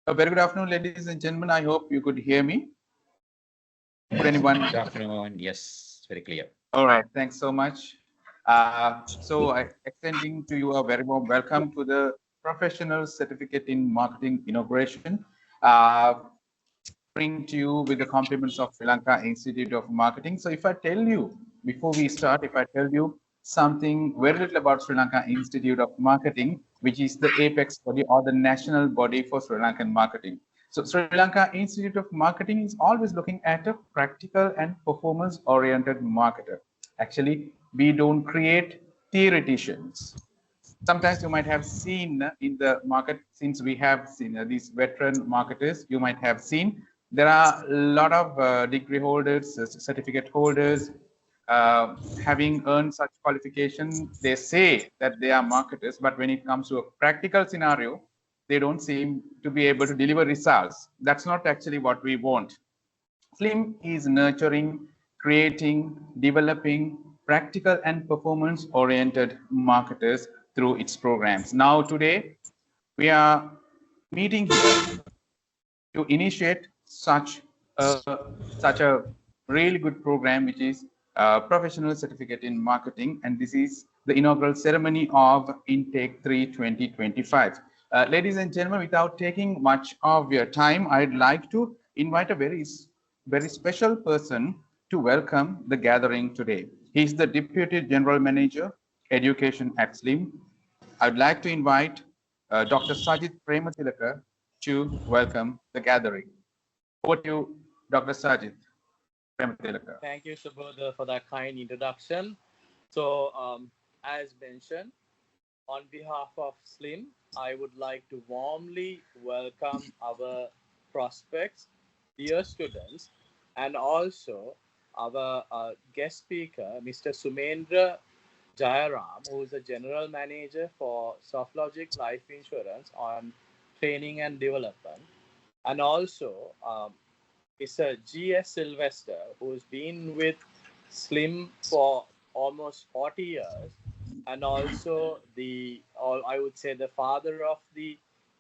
A very good afternoon, ladies and gentlemen. I hope you could hear me. Could anyone? Good afternoon. Yes, very clear. All right. Thanks so much. Extending to you a very warm welcome to the Professional Certificate in Marketing inauguration. Uh, bring to you with the compliments of Sri Lanka Institute of Marketing. So, if I tell you before we start, if I tell you something very little about Sri Lanka Institute of Marketing, which is the apex body or the national body for Sri Lankan marketing. So, Sri Lanka Institute of Marketing is always looking at a practical and performance oriented marketer. Actually, we don't create theoreticians. Sometimes you might have seen in the market, since we have seen these veteran marketers, you might have seen there are a lot of degree holders, certificate holders, having earned such qualification. They say that they are marketers, but when it comes to a practical scenario, they don't seem to be able to deliver results. That's not actually what we want. Slim is nurturing, creating, developing practical and performance oriented marketers through its programs. Now, today, we are meeting here to initiate a, such a really good program, which is Professional Certificate in Marketing. And this is the inaugural ceremony of Intake 3 2025. Ladies and gentlemen, without taking much of your time, I'd like to invite a very special person to welcome the gathering today. He's the Deputy General Manager, Education at SLIM. I'd like to invite Dr. Sajid Prematilaka to welcome the gathering. Over to you, Dr. Sajid Prematilaka. Thank you, Subodha, for that kind introduction. So, as mentioned, on behalf of SLIM, I would like to warmly welcome our prospects, dear students, and also our guest speaker, Mr. Sumendra Jayaram, who is the General Manager for SoftLogic Life Insurance on Training and Development, and also is a GS Sylvester, who's been with Slim for almost 40 years, and also I would say the father of the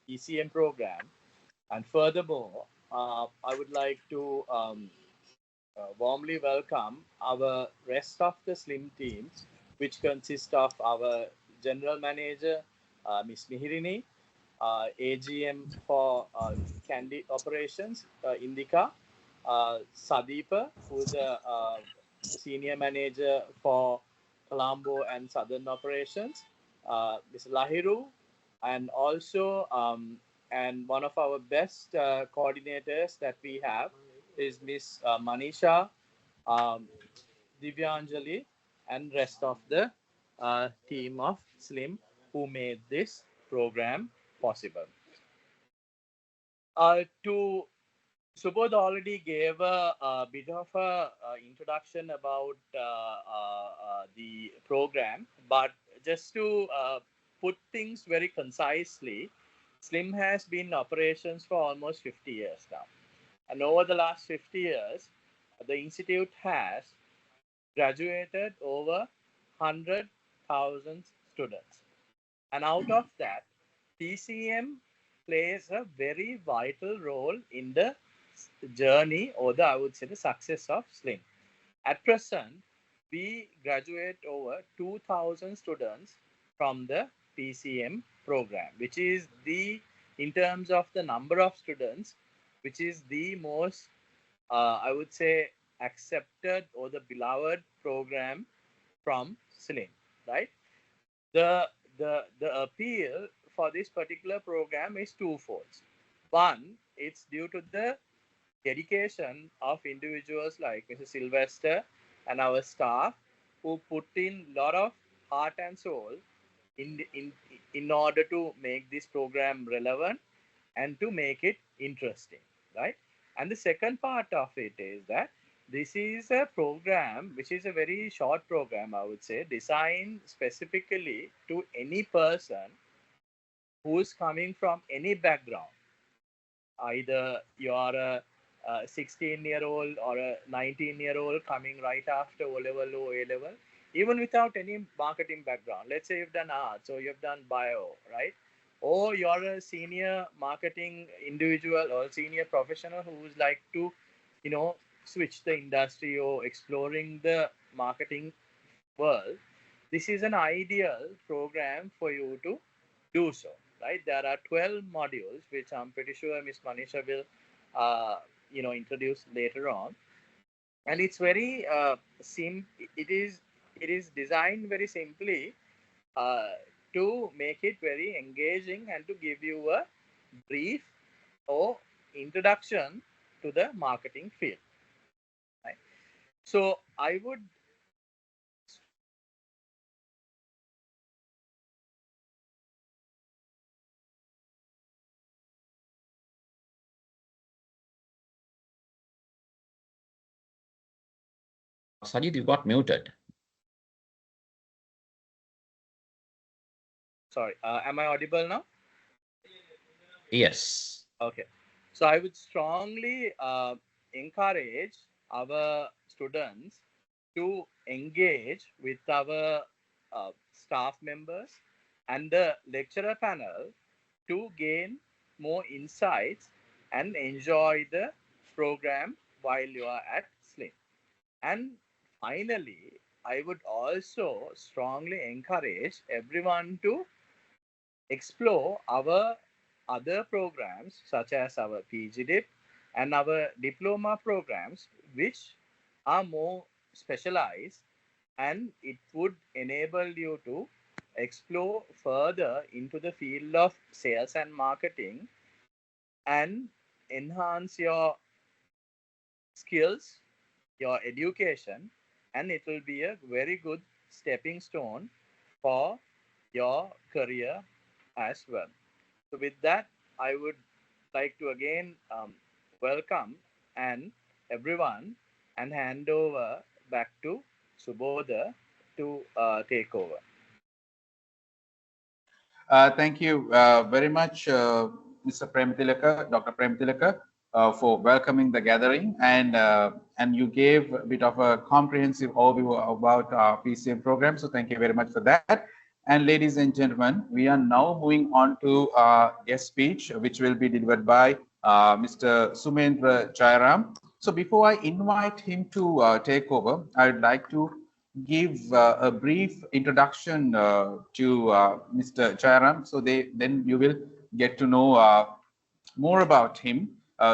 PCM program. And furthermore, I would like to warmly welcome our rest of the Slim team, which consists of our General Manager, Ms. Mihirini, AGM for Candy Operations, Indika, Sadeepa, who's a Senior Manager for Colombo and Southern Operations, Ms. Lahiru, and also and one of our best coordinators that we have is Ms. Manisha, um, Divyanjali, and rest of the team of Slim who made this program possible. To Subodh already gave a bit of a introduction about the program, but just to put things very concisely, Slim has been in operations for almost 50 years now. And over the last 50 years, the Institute has graduated over 100,000 students. And out of that, PCM plays a very vital role in the journey, or I would say the success of Slim. At present, we graduate over 2,000 students from the PCM program, which is in terms of the number of students, which is the most, I would say, accepted or the beloved program from Slim, right? The, the appeal for this particular program is twofold. One, it's due to the dedication of individuals like Mr. Sylvester and our staff who put in a lot of heart and soul in, in, in order to make this program relevant and to make it interesting, right? And the second part of it is that this is a program which is a very short program, I would say, designed specifically to any person who is coming from any background. Either you are a 16-year-old or a 19-year-old coming right after O level or A level, even without any marketing background. Let's say you've done arts or you've done bio, right? or you're a senior marketing individual or senior professional who's like to, switch the industry or exploring the marketing world, this is an ideal program for you to do so, right? There are 12 modules, which I'm pretty sure Miss Manisha will, introduce later on. And it's very it is designed very simply uh, to make it very engaging and to give you a brief or introduction to the marketing field, right? So I would Sajid, you got muted. sorry, am I audible now? Yes. Okay. So I would strongly encourage our students to engage with our staff members and the lecturer panel to gain more insights and enjoy the program while you are at SLIM. And finally, I would also strongly encourage everyone to explore our other programs such as our PGDIP and our diploma programs, which are more specialized, and it would enable you to explore further into the field of sales and marketing and enhance your skills, your education, and it will be a very good stepping stone for your career as well. So, with that, I would like to again welcome and everyone and hand over back to Subodha to take over. Thank you very much, Mr. Premtilaka, Dr. Premtilaka, for welcoming the gathering, and you gave a bit of a comprehensive overview about our PCM program. So thank you very much for that. And ladies and gentlemen, we are now moving on to our guest speech, which will be delivered by Mr. Sumendra Jairam. So before I invite him to take over, I would like to give a brief introduction to Mr. Jairam, so then you will get to know more about him.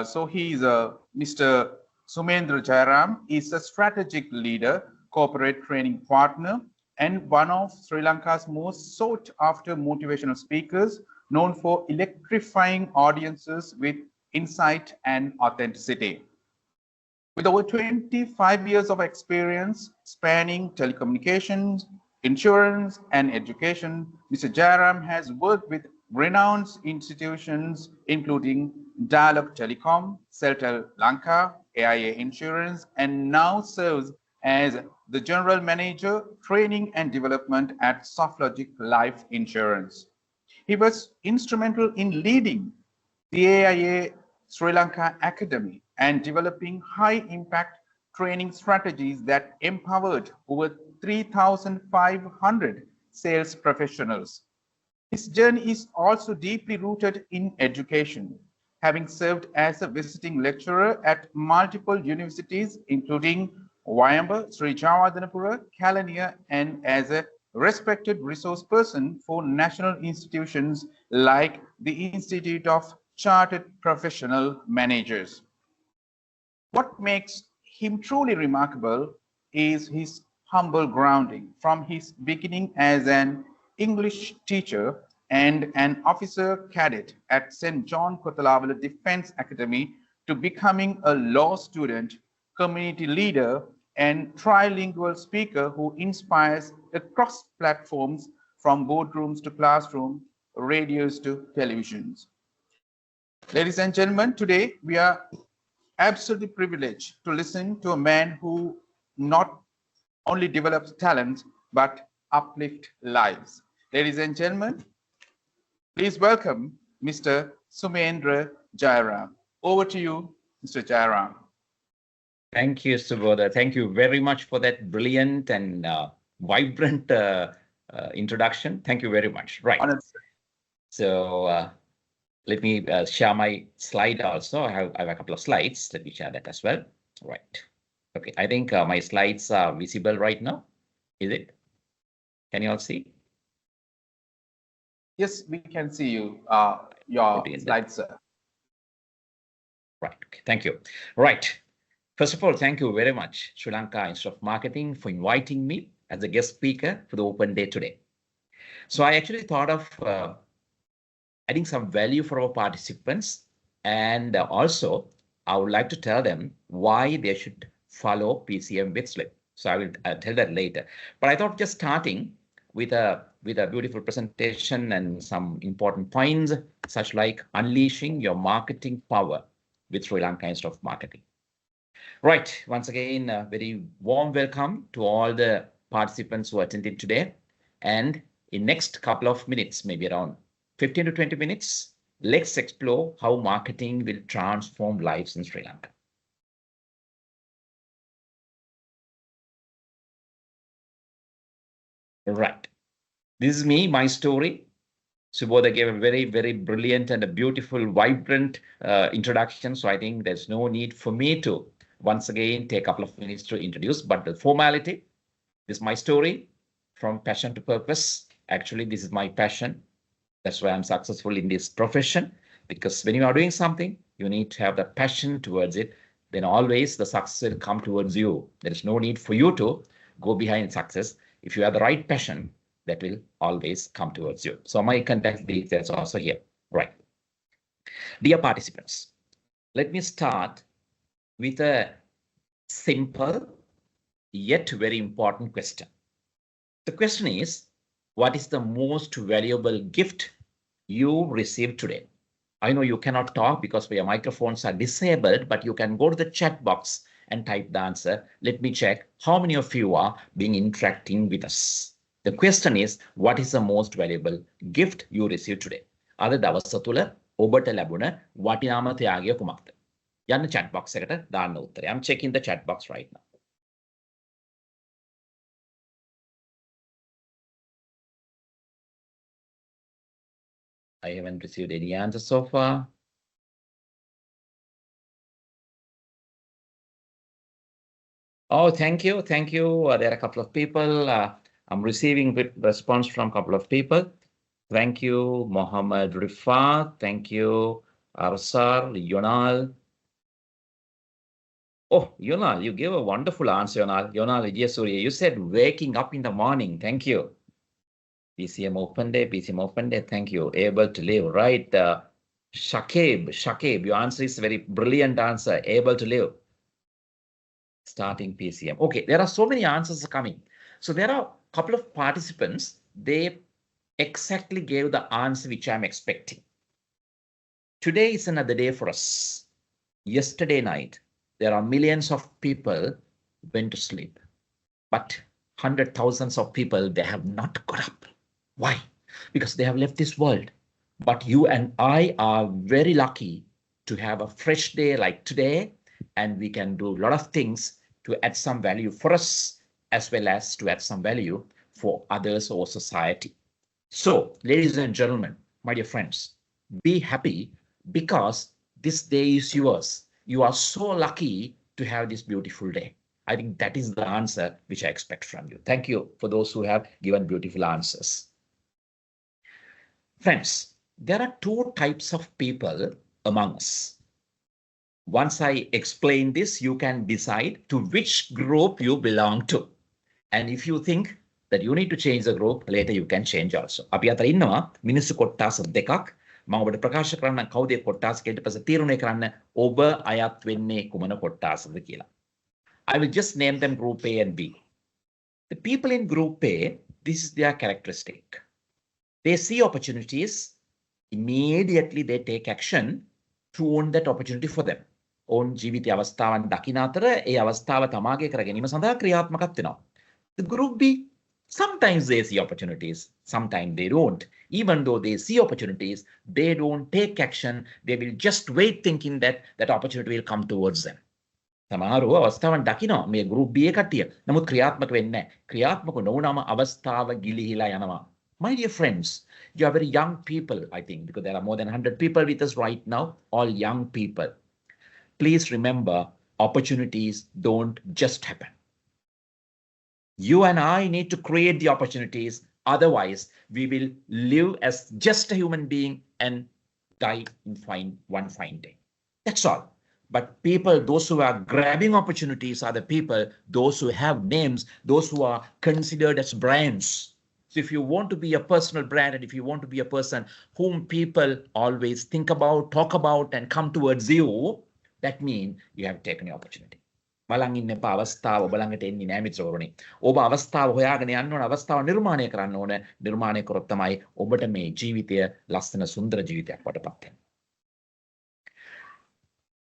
So he is Mr. Sumendra Jairam is a strategic leader, corporate training partner, and one of Sri Lanka's most sought after motivational speakers, known for electrifying audiences with insight and authenticity. With over 25 years of experience spanning telecommunications, insurance, and education, Mr. Jairam has worked with renowned institutions including Dialog Telecom, Celtel Lanka, AIA Insurance, and now serves as the General Manager, Training and Development at SoftLogic Life Insurance. He was instrumental in leading the AIA Sri Lanka Academy and developing high impact training strategies that empowered over 3,500 sales professionals. His journey is also deeply rooted in education, having served as a visiting lecturer at multiple universities, including Wayamba, Sri Jawadanapura, Kalaniya, and as a respected resource person for national institutions like the Institute of Chartered Professional Managers. What makes him truly remarkable is his humble grounding. From his beginning as an English teacher and an officer cadet at St. John Kotalavala Defense Academy to becoming a law student, community leader, and trilingual speaker who inspires across platforms from boardrooms to classrooms, radios to televisions. Ladies and gentlemen, today we are absolutely privileged to listen to a man who not only develops talent but uplift lives. Ladies and gentlemen, please welcome Mr. Sumendra Jairam. Over to you, Mr. Jairam. Thank you, Subodha. Thank you very much for that brilliant and vibrant introduction. Thank you very much. Right. Honored. So let me share my slide also. I have a couple of slides. Let me share that as well. Right. Okay. I think my slides are visible right now. Is it? Can you all see? Yes, we can see you. Your slides, sir. Right. Okay. Thank you. Right. First of all, thank you very much, Sri Lanka Institute of Marketing, for inviting me as a guest speaker for the open day today. So I actually thought of adding some value for our participants, and also I would like to tell them why they should follow PCM with Slip. So I will tell that later. But I thought just starting with a beautiful presentation and some important points, such like unleashing your marketing power with Sri Lanka Institute of Marketing. Right. Once again, a very warm welcome to all the participants who attended today. And in next couple of minutes, maybe around 15 to 20 minutes, let's explore how marketing will transform lives in Sri Lanka. Right. This is me, my story. Subodha gave a very, very brilliant and a beautiful, vibrant introduction. So I think there's no need for me to once again take a couple of minutes to introduce, but the formality, this is my story from passion to purpose. Actually, this is my passion. That's why I'm successful in this profession, because when you are doing something, you need to have the passion towards it. Then always the success will come towards you. There is no need for you to go behind success. If you have the right passion, that will always come towards you. So my contact details are also here. Right. Dear participants, let me start with a simple yet very important question. The question is, what is the most valuable gift you received today? I know you cannot talk because your microphones are disabled, but you can go to the chat box and type the answer. Let me check how many of you are being interacting with us. The question is, what is the most valuable gift you received today? අද දවස තුළ ඔබට ලැබුණ වටිනාම ත්‍යාගය කුමක්ද? යන්න chat box එකට දාන්න උත්තරය. I'm checking the chat box right now. I haven't received any answers so far. Oh, thank you. Thank you. There are a couple of people. I'm receiving response from a couple of people. Thank you, Mohammed Rifat. Thank you, Arsar, Yonal. Oh, Yonal, you gave a wonderful answer, Yonal. Yonal, yes, sorry. You said waking up in the morning. Thank you. PCM Open Day, PCM Open Day. Thank you. Able to live, right? Shakib, your answer is a very brilliant answer. Able to live. Starting PCM. Okay, there are so many answers coming. So there are a couple of participants. They exactly gave the answer which I'm expecting. Today is another day for us. Yesterday night, there are millions of people went to sleep, but 100,000s of people, they have not got up. Why? Because they have left this world. But you and I are very lucky to have a fresh day like today, and we can do a lot of things to add some value for us, as well as to add some value for others or society. So, ladies and gentlemen, my dear friends, be happy because this day is yours. You are so lucky to have this beautiful day. I think that is the answer which I expect from you. Thank you for those who have given beautiful answers. Friends, there are two types of people among us. Once I explain this, you can decide to which group you belong to. And if you think that you need to change the group, later you can change also. අපි අතර ඉන්නවා මිනිස්සු කොට්ටාස දෙකක්. මම ඔබට ප්‍රකාශ කරන්න කවුද ඒ කොට්ටාස ඊට පස්සේ තීරණය කරන්න ඔබ අයත් වෙන්නේ කුමන කොට්ටාසද කියලා. I will just name them group A and B. The people in group A, this is their characteristic. They see opportunities, immediately they take action to own that opportunity for them. ඔවුන් ජීවිතයේ අවස්ථාවන් දකින අතර ඒ අවස්ථාව තමාගේ කර ගැනීම සඳහා ක්‍රියාත්මකත් වෙනවා. The group B, sometimes they see opportunities, sometimes they don't. Even though they see opportunities, they don't take action. They will just wait thinking that that opportunity will come towards them. සමහරව අවස්ථාවන් දකිනවා මේ group B කට්ටිය. නමුත් ක්‍රියාත්මක වෙන්නේ නැහැ. ක්‍රියාත්මක නොවුනම අවස්ථාව ගිලිහිලා යනවා. My dear friends, you are very young people, I think, because there are more than 100 people with us right now, all young people. Please remember, opportunities don't just happen. You and I need to create the opportunities. Otherwise, we will live as just a human being and die in one fine day. That's all. But people, those who are grabbing opportunities are the people, those who have names, those who are considered as brands. So if you want to be a personal brand, and if you want to be a person whom people always think about, talk about, and come towards you, that means you have taken the opportunity. බලන් ඉන්න එපා අවස්ථාව ඔබ ළඟට එන්නේ නැහැ මිත්‍රවරුනි. ඔබ අවස්ථාව හොයාගෙන යන්න ඕන, අවස්ථාව නිර්මාණය කරන්න ඕන. නිර්මාණය කරොත් තමයි ඔබට මේ ජීවිතය ලස්සන සුන්දර ජීවිතයක් වටපත් වෙන්නේ.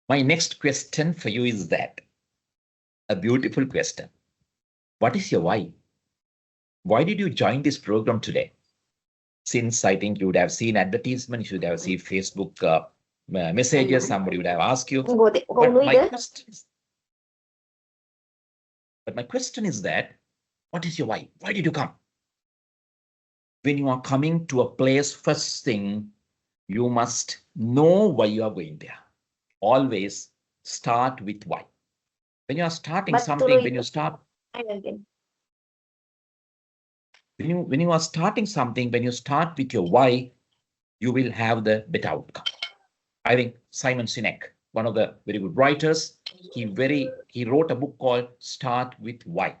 My next question for you is that a beautiful question. What is your why? Why did you join this program today? Since I think you would have seen advertisement, you should have seen Facebook messages, somebody would have asked you. But my question is that, what is your why? Why did you come? When you are coming to a place, first thing, you must know why you are going there. Always start with why. When you are starting something, when you start, when you are starting something, when you start with your why, you will have the better outcome. I think Simon Sinek, one of the very good writers, he wrote a book called Start with Why.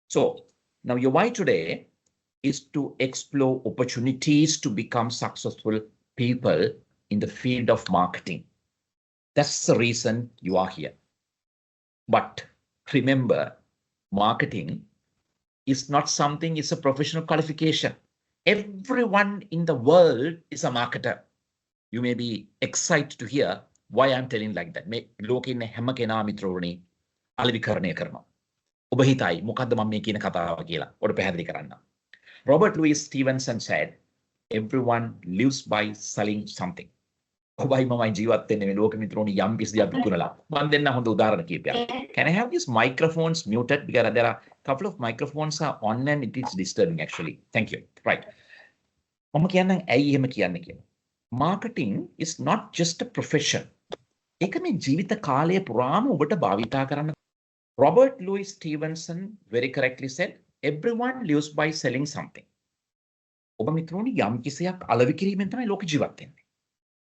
So now your why today is to explore opportunities to become successful people in the field of marketing. That's the reason you are here. But remember, marketing is not something, it's a professional qualification. Everyone in the world is a marketer. You may be excited to hear why I'm telling like that. ලෝකෙ ඉන්න හැම කෙනා මිත්‍රෝනේ අලෙවිකරණය කරනවා. ඔබ හිතයි මොකද්ද මම මේ කියන කතාව කියලා. ඔබට පැහැදිලි කරන්න. Robert Louis Stevenson said, everyone lives by selling something. ඔබයි මමයි ජීවත් වෙන්නේ මේ ලෝකෙ මිත්‍රෝනේ යම් කිසි දෙයක් විකුණලා. මම දෙන්න හොඳ උදාහරණ කීපයක්. Can I have these microphones muted? Because there are a couple of microphones are on and it is disturbing actually. Thank you. Right. මම කියන්නම් ඇයි එහෙම කියන්නේ කියලා. Marketing is not just a profession. ඒක මේ ජීවිත කාලය පුරාම ඔබට භාවිතා කරන්න. Robert Louis Stevenson very correctly said, everyone lives by selling something. ඔබ මිත්‍රෝනි යම් කිසියක් අලෙවි කිරීමෙන් තමයි ලෝක ජීවත් වෙන්නේ.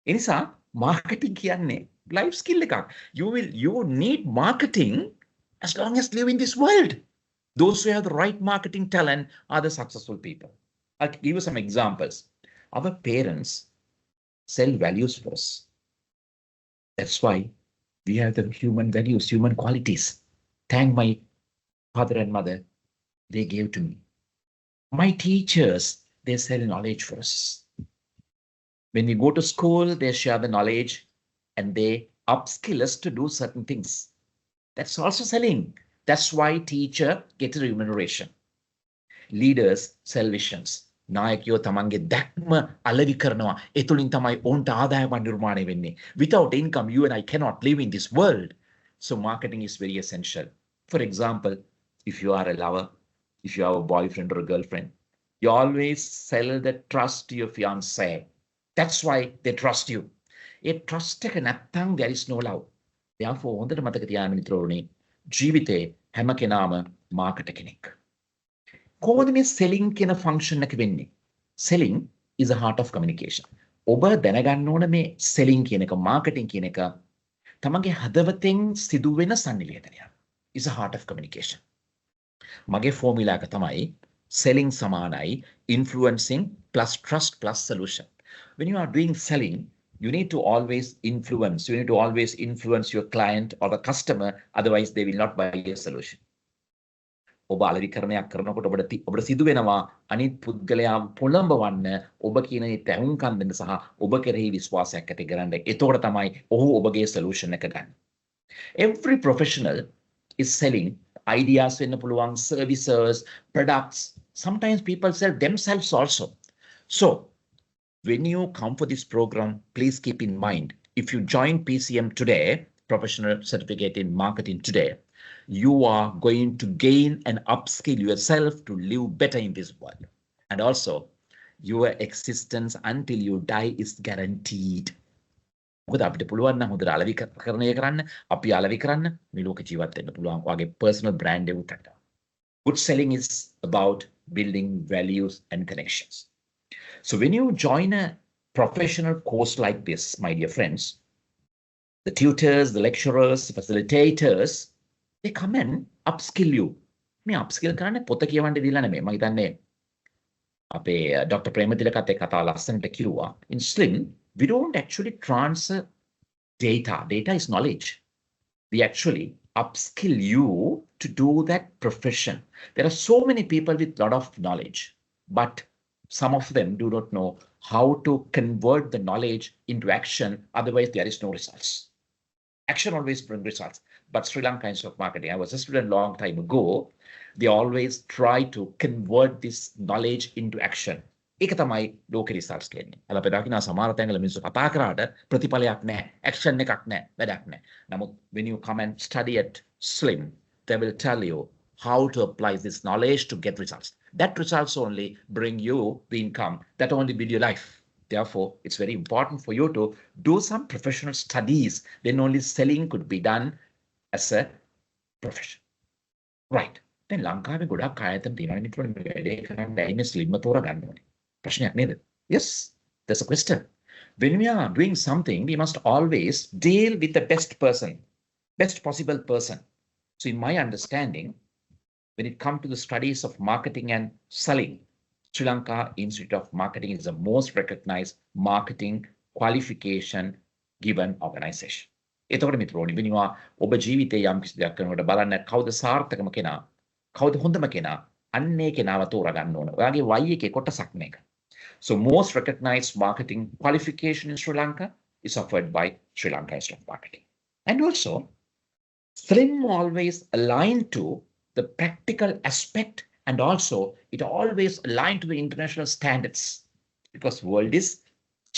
ඒ නිසා marketing කියන්නේ life skill එකක්. You need marketing as long as you live in this world. Those who have the right marketing talent are the successful people. I'll give you some examples. Our parents sell values for us. That's why we have the human values, human qualities. Thank my father and mother, they gave to me. My teachers, they sell knowledge for us. When we go to school, they share the knowledge and they upskill us to do certain things. That's also selling. That's why teacher gets a remuneration. Leaders sell visions. නායකයෝ තමන්ගේ දැක්ම අලෙවි කරනවා. ඒ තුලින් තමයි ඔවුන්ට ආදායමක් නිර්මාණය වෙන්නේ. Without income, you and I cannot live in this world. So marketing is very essential. For example, if you are a lover, if you have a boyfriend or a girlfriend, you always sell the trust to your fiancé. That's why they trust you. A trust එක නැත්තම් there is no love. Therefore, හොඳට මතක තියාගන්න මිත්‍රෝනේ, ජීවිතේ හැම කෙනාම මාකටර් කෙනෙක්. කොහොමද මේ selling කියන function එක වෙන්නේ? Selling is a heart of communication. ඔබ දැනගන්න ඕන මේ selling කියන එක, marketing කියන එක තමන්ගේ හදවතෙන් සිදුවෙන සංනිවේදනයක්. Is a heart of communication. මගේ formula එක තමයි selling සමානයි influencing plus trust plus solution. When you are doing selling, you need to always influence. You need to always influence your client or the customer. Otherwise, they will not buy your solution. ඔබ අලෙවිකරණයක් කරනකොට ඔබට සිදු වෙනවා අනිත් පුද්ගලයා පොළඹවන්න ඔබ කියන ඒ තැහුම්කම් දෙන්න සහ ඔබ කෙරෙහි විශ්වාසයක් ඇති කරන්න. එතකොට තමයි ඔහු ඔබගේ solution එක ගන්න. Every professional is selling ideas වෙන්න පුළුවන්, services, products. Sometimes people sell themselves also. So when you come for this program, please keep in mind, if you join PCM today, Professional Certificate in Marketing today, you are going to gain and upskill yourself to live better in this world. And also, your existence until you die is guaranteed. මොකද අපිට පුළුවන් නම් හොඳට අලෙවිකරණය කරන්න, අපි අලෙවි කරන්න මේ ලෝක ජීවත් වෙන්න පුළුවන්. ඔයාගේ personal brand එක උතට. Good selling is about building values and connections. So when you join a professional course like this, my dear friends, the tutors, the lecturers, the facilitators, they come and upskill you. මේ upskill කරන්නේ පොත කියවන්න දීලා නෙමෙයි. මම හිතන්නේ අපේ Dr. ප්‍රේමතිලකත් ඒ කතාව ලස්සනට කිව්වා. In SLIM, we don't actually transfer data. Data is knowledge. We actually upskill you to do that profession. There are so many people with a lot of knowledge, but some of them do not know how to convert the knowledge into action. Otherwise, there is no results. Action always brings results. But Sri Lanka Institute of Marketing, I was a student a long time ago, they always try to convert this knowledge into action. ඒක තමයි ලෝක research කියන්නේ. අල අපි දකින්න සමහර තැන්වල මිනිස්සු කතා කරාට ප්‍රතිඵලයක් නැහැ. ඇක්ෂන් එකක් නැහැ. වැඩක් නැහැ. නමුත් when you come and study at SLIM, they will tell you how to apply this knowledge to get results. That results only bring you the income. That only build your life. Therefore, it's very important for you to do some professional studies. Then only selling could be done as a profession. Right. Then ලංකාවේ ගොඩක් ආයතන තියෙනවා මිත්‍රවරුනි මේ වැඩේ කරන්න ඇයි මේ ස්ලිම්ම තෝරගන්න ඕනේ? ප්‍රශ්නයක් නේද? Yes, there's a question. When we are doing something, we must always deal with the best person, best possible person. So in my understanding, when it comes to the studies of marketing and selling, Sri Lanka Institute of Marketing is the most recognized marketing qualification given organization. එතකොට මිත්‍රෝනි වෙනවා ඔබ ජීවිතේ යම් කිසි දෙයක් කරනකොට බලන්න කවුද සාර්ථකම කෙනා කවුද හොඳම කෙනා අන්නේ කෙනාව තෝරගන්න ඕන. ඔයාගේ Y එකේ කොටසක් මේක. So most recognized marketing qualification in Sri Lanka is offered by Sri Lanka Institute of Marketing. And also, SLIM always aligned to the practical aspect, and also it always aligned to the international standards because world is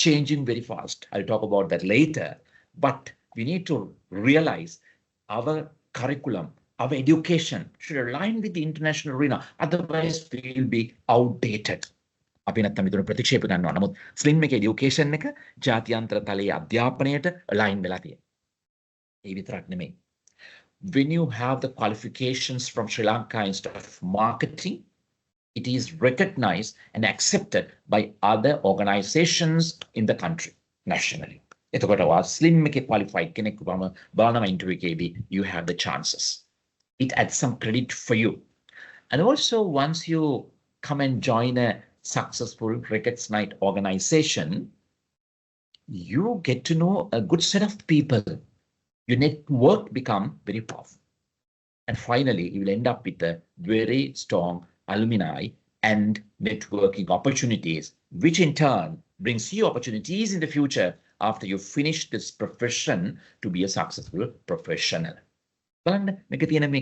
changing very fast. I'll talk about that later, but we need to realize our curriculum, our education should align with the international arena. Otherwise, we will be outdated. අපි නැත්තම් විතර ප්‍රතික්ෂේප කරනවා. නමුත් slim එකේ education එක ජාත්‍යන්තර තලයේ අධ්‍යාපනයට align වෙලා තියෙනවා. ඒ විතරක් නෙමෙයි. When you have the qualifications from Sri Lanka Institute of Marketing, it is recognized and accepted by other organizations in the country nationally. එතකොට වා ස්ලිම් එකේ qualified කෙනෙක් වම බලනවා ඉන්ටර්වියු එකේදී you have the chances. It adds some credit for you. And also once you come and join a successful recognized organization, you get to know a good set of people. Your network become very powerful. And finally, you will end up with a very strong alumni and networking opportunities, which in turn brings you opportunities in the future after you finish this profession to be a successful professional. බලන්න මේක තියෙන මේ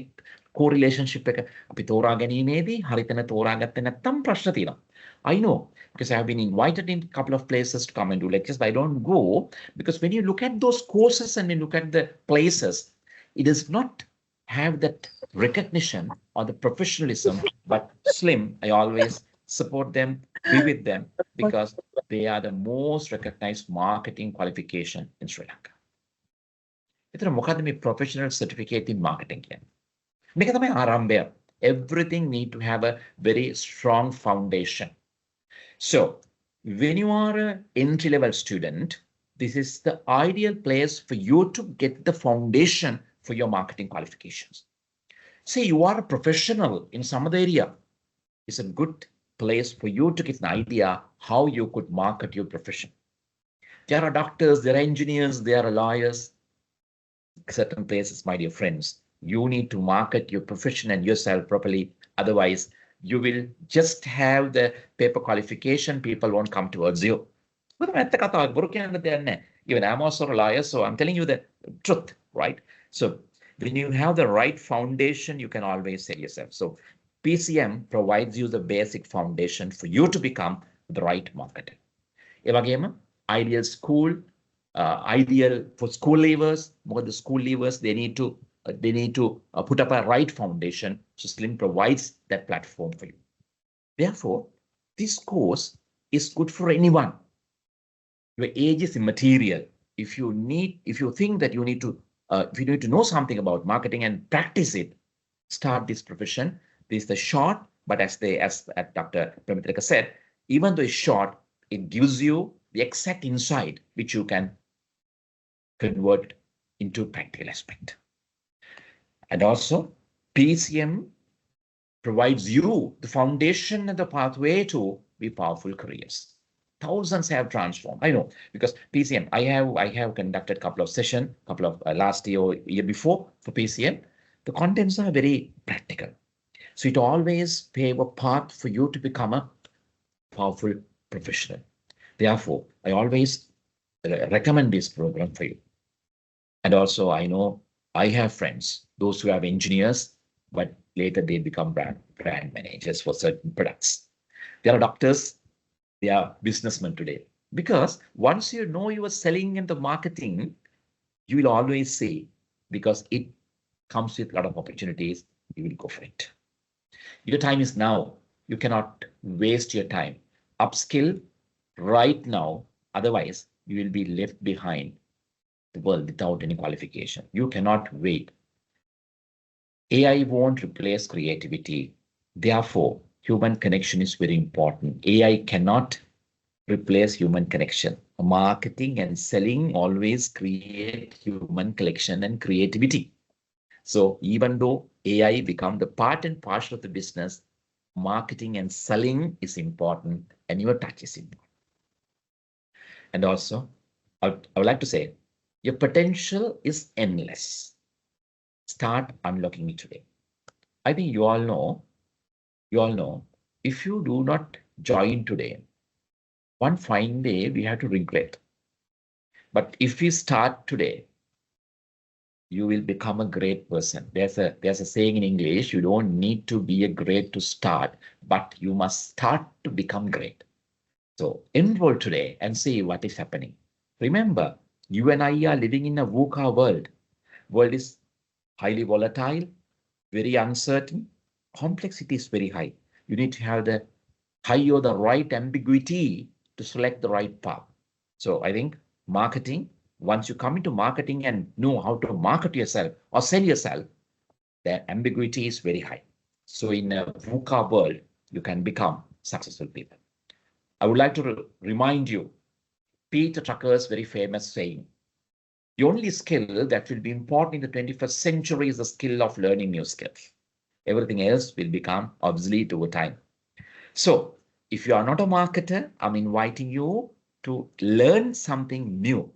co-relationship එක අපි තෝරා ගැනීමේදී හරිතන තෝරාගත්තේ නැත්නම් ප්‍රශ්න තියෙනවා. I know because I have been invited in a couple of places to come and do lectures, but I don't go because when you look at those courses and you look at the places, it does not have that recognition or the professionalism. But SLIM, I always support them, be with them because they are the most recognized marketing qualification in Sri Lanka. එතන මොකද්ද මේ professional certificate in marketing කියන්නේ? මේක තමයි ආරම්භය. Everything need to have a very strong foundation. So when you are an entry-level student, this is the ideal place for you to get the foundation for your marketing qualifications. Say you are a professional in some other area, it's a good place for you to get an idea how you could market your profession. There are doctors, there are engineers, there are lawyers. Certain places, my dear friends, you need to market your profession and yourself properly. Otherwise, you will just have the paper qualification. People won't come towards you. Even I'm also a lawyer, so I'm telling you the truth, right? So when you have the right foundation, you can always sell yourself. So PCM provides you the basic foundation for you to become the right marketer. Ideal school, ideal for school leavers, more the school leavers, they need to put up a right foundation. So SLIM provides that platform for you. Therefore, this course is good for anyone. Your age is immaterial. If you think that you need to, if you need to know something about marketing and practice it, start this profession. This is the short, but as Dr. Pramitrika said, even though it's short, it gives you the exact insight which you can convert into practical aspect. And also, PCM provides you the foundation and the pathway to be powerful careers. Thousands have transformed. I know, because PCM, I have conducted a couple of sessions, last year or year before for PCM. The contents are very practical. So it always pave a path for you to become a powerful professional. Therefore, I always recommend this program for you. And also, I know I have friends, those who have engineers, but later they become brand managers for certain products. There are doctors, they are businessmen today. Because once you know you are selling and the marketing, you will always say, because it comes with a lot of opportunities, you will go for it. Your time is now. You cannot waste your time. Upskill right now. Otherwise, you will be left behind the world without any qualification. You cannot wait. AI won't replace creativity. Therefore, human connection is very important. AI cannot replace human connection. Marketing and selling always create human connection and creativity. So even though AI become the part and parcel of the business, marketing and selling is important and your touch is important. And also, I would like to say, your potential is endless. Start unlocking it today. I think you all know, if you do not join today, one fine day we have to regret. But if we start today, you will become a great person. There's a saying in English, you don't need to be a great to start, but you must start to become great. So enroll today and see what is happening. Remember, you and I are living in a VUCA world. World is highly volatile, very uncertain. Complexity is very high. You need to have the high or the right ambiguity to select the right path. So I think marketing, once you come into marketing and know how to market yourself or sell yourself, the ambiguity is very high. So in a VUCA world, you can become successful people. I would like to remind you, Peter Drucker's very famous saying, the only skill that will be important in the 21st century is the skill of learning new skills. Everything else will become obsolete over time. So if you are not a marketer, I'm inviting you to learn something new.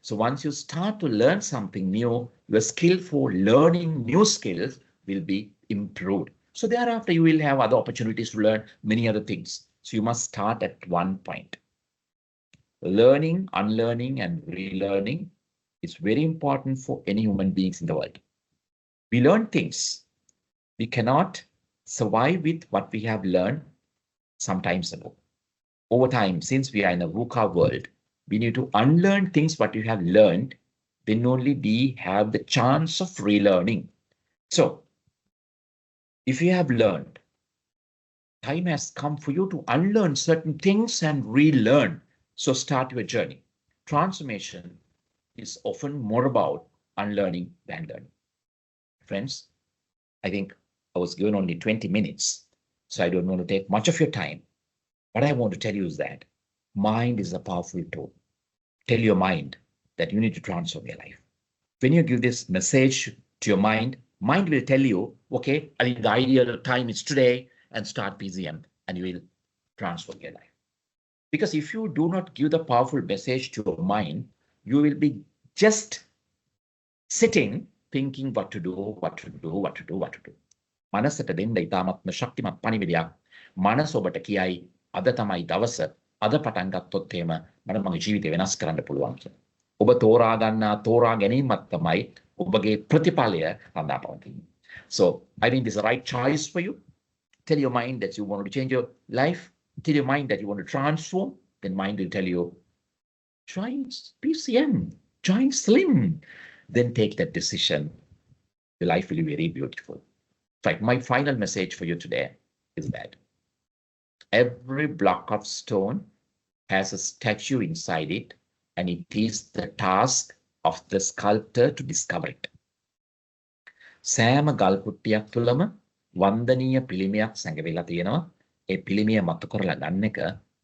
So once you start to learn something new, your skill for learning new skills will be improved. So thereafter, you will have other opportunities to learn many other things. So you must start at one point. Learning, unlearning, and relearning is very important for any human beings in the world. We learn things. We cannot survive with what we have learned sometimes ago. Over time, since we are in a VUCA world, we need to unlearn things what you have learned, then only we have the chance of relearning. So if you have learned, time has come for you to unlearn certain things and relearn. So start your journey. Transformation is often more about unlearning than learning. Friends, I think I was given only 20 minutes, so I don't want to take much of your time. What I want to tell you is that mind is a powerful tool. Tell your mind that you need to transform your life. When you give this message to your mind will tell you, okay, I think the ideal time is today, and start PCM, and you will transform your life. Because if you do not give the powerful message to your mind, you will be just sitting thinking what to do. මනසට දෙන්න ඉතාමත්ම ශක්තිමත් පණිවිඩයක්. මනස ඔබට කියයි අද තමයි දවස. අද පටන් ගත්තොත් එහෙම මට මගේ ජීවිතය වෙනස් කරන්න පුළුවන් කියලා. ඔබ තෝරා ගන්නා තෝරා ගැනීමක් තමයි ඔබගේ ප්‍රතිඵලය හඳා පවතින්නේ. So I think this is the right choice for you. Tell your mind that you want to change your life. Tell your mind that you want to transform. Then mind will tell you, join PCM, join Slim. Then take that decision. The life will be very beautiful. In fact, my final message for you today is that every block of stone has a statue inside it, and it is the task of the sculptor to discover it. සෑම ගල් කුට්ටියක් තුළම වන්දනීය පිළිමයක් සැඟවිලා තියෙනවා. ඒ පිළිමිය මතු කරලා ගන්න එක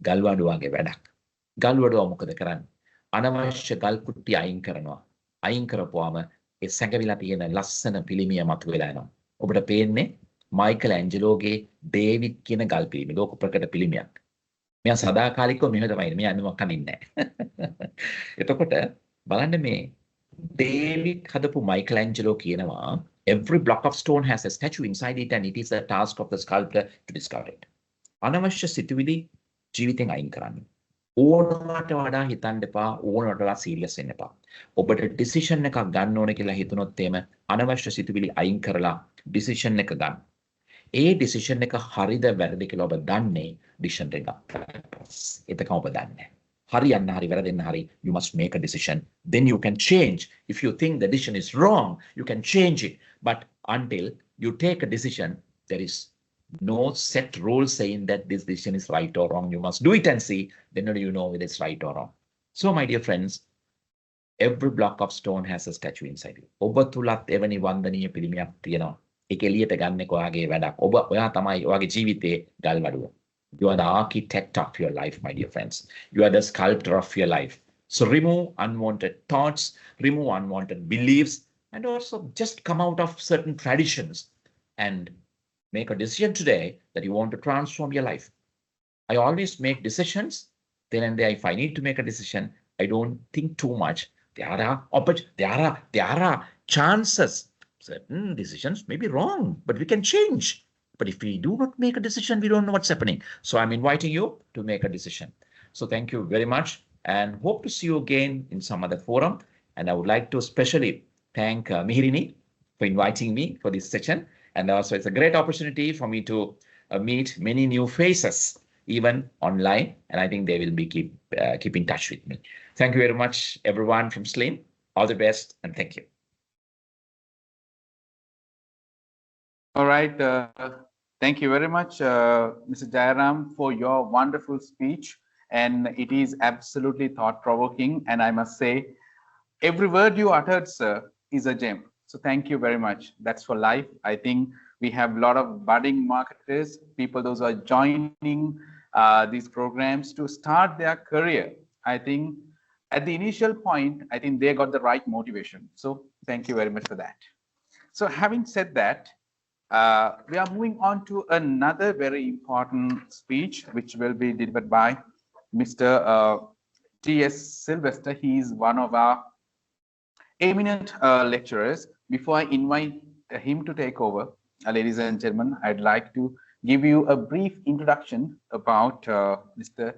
ගල්වඩුවාගේ වැඩක්. ගල්වඩුවා මොකද කරන්නේ? අනවශ්‍ය ගල් කුට්ටි අයින් කරනවා. අයින් කරපුවාම ඒ සැඟවිලා තියෙන ලස්සන පිළිමිය මතු වෙලා එනවා. ඔබට පේන්නේ මයිකල් ඇන්ජලෝගේ ඩේවිඩ් කියන ගල් පිළිමිය. ලෝක ප්‍රකට පිළිමියක්. මෙයා සදාකාලිකව මෙහෙම තමයි. මෙයා මොකක් කනින්නේ නැහැ. එතකොට බලන්න මේ ඩේවිඩ් හදපු මයිකල් ඇන්ජලෝ කියනවා every block of stone has a statue inside it and it is the task of the sculptor to discover it. අනවශ්‍ය සිතුවිලි ජීවිතෙන් අයින් කරන්න. ඕනකට වඩා හිතන්න එපා, ඕනකට වඩා සීරියස් වෙන්න එපා. ඔබට ඩිසිෂන් එකක් ගන්න ඕන කියලා හිතුනොත් එහෙම අනවශ්‍ය සිතුවිලි අයින් කරලා ඩිසිෂන් එක ගන්න. ඒ ඩිසිෂන් එක හරිද වැරදිද කියලා ඔබ දන්නේ ඩිසිෂන් එක පස්සේ. එතකම ඔබ දන්නේ. හරියන්න හරි වැරදෙන්න හරි, you must make a decision. Then you can change. If you think the decision is wrong, you can change it. But until you take a decision, there is no set rule saying that this decision is right or wrong. You must do it and see, then only you know whether it's right or wrong. So, my dear friends, every block of stone has a statue inside you. ඔබ තුලත් එවැනි වන්දනීය පිළිමයක් තියෙනවා. ඒක එළියට ගන්න එක ඔයාගේ වැඩක්. ඔයා තමයි ඔයාගේ ජීවිතයේ ගල්වඩුව. You are the architect of your life, my dear friends. You are the sculptor of your life. So remove unwanted thoughts, remove unwanted beliefs, and also just come out of certain traditions and make a decision today that you want to transform your life. I always make decisions. Then and there, if I need to make a decision, I don't think too much. There are chances. Certain decisions may be wrong, but we can change. But if we do not make a decision, we don't know what's happening. So I'm inviting you to make a decision. So thank you very much and hope to see you again in some other forum. And I would like to especially thank Mihirini for inviting me for this session. And also it's a great opportunity for me to meet many new faces, even online. And I think they will be keep in touch with me. Thank you very much, everyone from Slim. All the best and thank you. All right. Thank you very much, Mr. Jayaram, for your wonderful speech. And it is absolutely thought-provoking. And I must say, every word you uttered, sir, is a gem. So thank you very much. That's for life. I think we have a lot of budding marketers, people those who are joining these programs to start their career. I think at the initial point, I think they got the right motivation. So thank you very much for that. So having said that, we are moving on to another very important speech, which will be delivered by Mr. T.S. Sylvester. He is one of our eminent lecturers. Before I invite him to take over, ladies and gentlemen, I'd like to give you a brief introduction about Mr.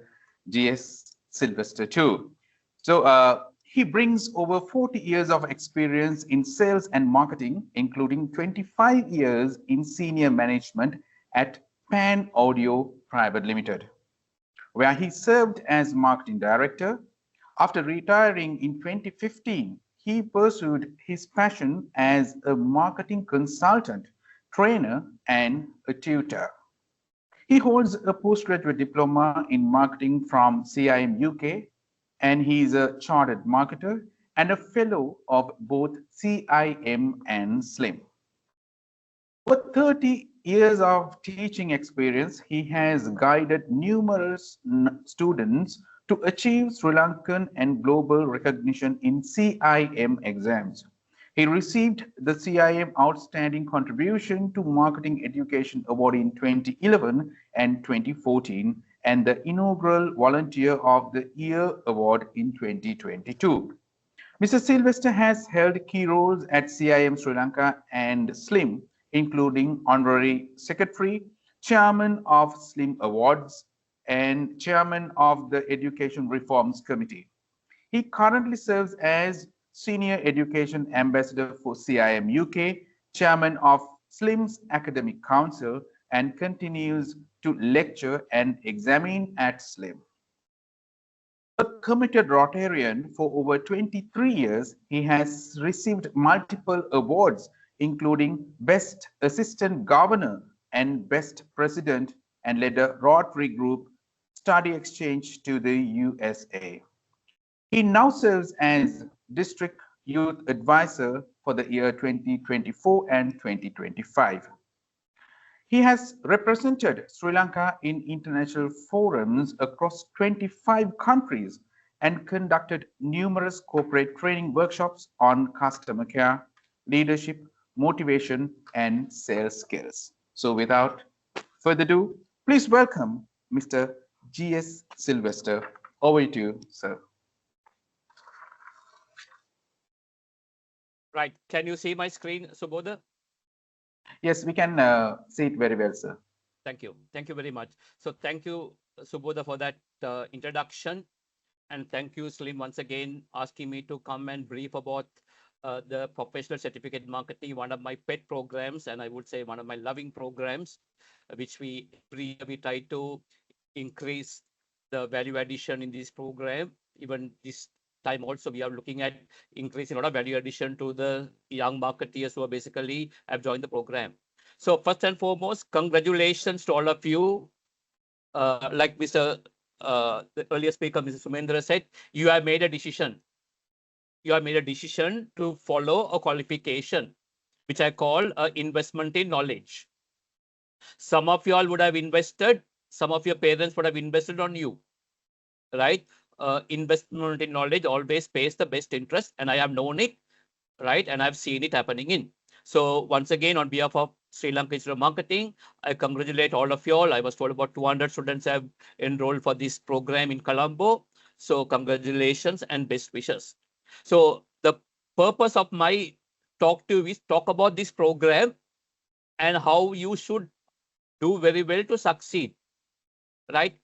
G.S. Sylvester too. So he brings over 40 years of experience in sales and marketing, including 25 years in senior management at Pan Audio Private Limited, where he served as marketing director. After retiring in 2015, he pursued his passion as a marketing consultant, trainer, and a tutor. He holds a postgraduate diploma in marketing from CIM UK, and he is a chartered marketer and a fellow of both CIM and SLIM. With 30 years of teaching experience, he has guided numerous students to achieve Sri Lankan and global recognition in CIM exams. He received the CIM Outstanding Contribution to Marketing Education Award in 2011 and 2014, and the inaugural Volunteer of the Year Award in 2022. Mr. Sylvester has held key roles at CIM Sri Lanka and SLIM, including Honorary Secretary, Chairman of SLIM Awards, and Chairman of the Education Reforms Committee. He currently serves as Senior Education Ambassador for CIM UK, Chairman of SLIM's Academic Council, and continues to lecture and examine at SLIM. A committed Rotarian for over 23 years, he has received multiple awards, including Best Assistant Governor and Best President, and led a Rotary group study exchange to the USA. He now serves as District Youth Advisor for the year 2024 and 2025. He has represented Sri Lanka in international forums across 25 countries and conducted numerous corporate training workshops on customer care, leadership, motivation, and sales skills. So without further ado, please welcome Mr. G.S. Sylvester. Over to you, sir. Right. Can you see my screen, Subodha? Yes, we can see it very well, sir. Thank you. Thank you very much. So thank you, Subodha, for that introduction. And thank you, Slim, once again, asking me to come and brief about the professional certificate marketing, one of my pet programs, and I would say one of my loving programs, which we try to increase the value addition in this program. Even this time also, we are looking at increasing a lot of value addition to the young marketeers who are basically have joined the program. So first and foremost, congratulations to all of you. Like the earlier speaker, Mr. Sumendra said, you have made a decision. You have made a decision to follow a qualification, which I call investment in knowledge. Some of you all would have invested, some of your parents would have invested on you, right? Investment in knowledge always pays the best interest, and I have known it, right? And I've seen it happening in. So once again, on behalf of Sri Lanka Institute of Marketing, I congratulate all of you all. I was told about 200 students have enrolled for this program in Colombo. So congratulations and best wishes. So the purpose of my talk to you is talk about this program and how you should do very well to succeed, right?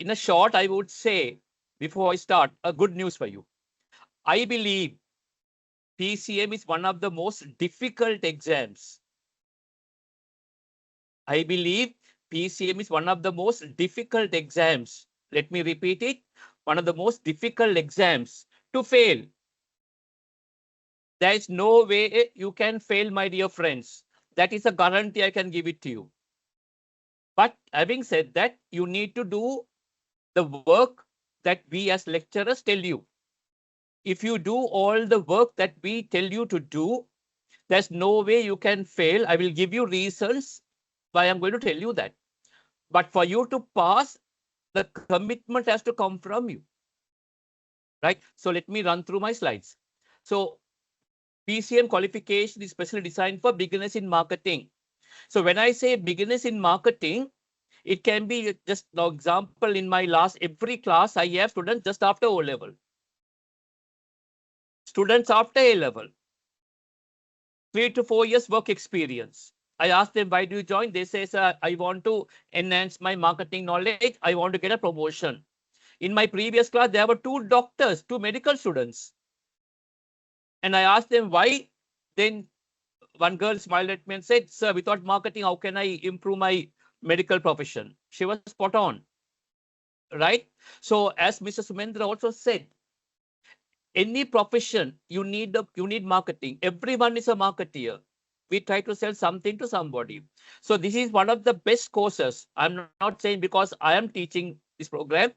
In a short, I would say, before I start, a good news for you. I believe PCM is one of the most difficult exams. I believe PCM is one of the most difficult exams. Let me repeat it. One of the most difficult exams to fail. There is no way you can fail, my dear friends. That is a guarantee I can give it to you. But having said that, you need to do the work that we as lecturers tell you. If you do all the work that we tell you to do, there's no way you can fail. I will give you reasons why I'm going to tell you that. But for you to pass, the commitment has to come from you, right? So let me run through my slides. So PCM qualification is specially designed for beginners in marketing. So when I say beginners in marketing, it can be just an example. In my every class, I have students just after O level, students after A level, 3 to 4 years work experience. I ask them, why do you join? They say, sir, I want to enhance my marketing knowledge. I want to get a promotion. In my previous class, there were 2 doctors, 2 medical students. And I asked them why. Then one girl smiled at me and said, sir, without marketing, how can I improve my medical profession? She was spot on, right? So as Mr. Sumendra also said, any profession, you need marketing. Everyone is a marketeer. We try to sell something to somebody. So this is one of the best courses. I'm not saying because I am teaching this program.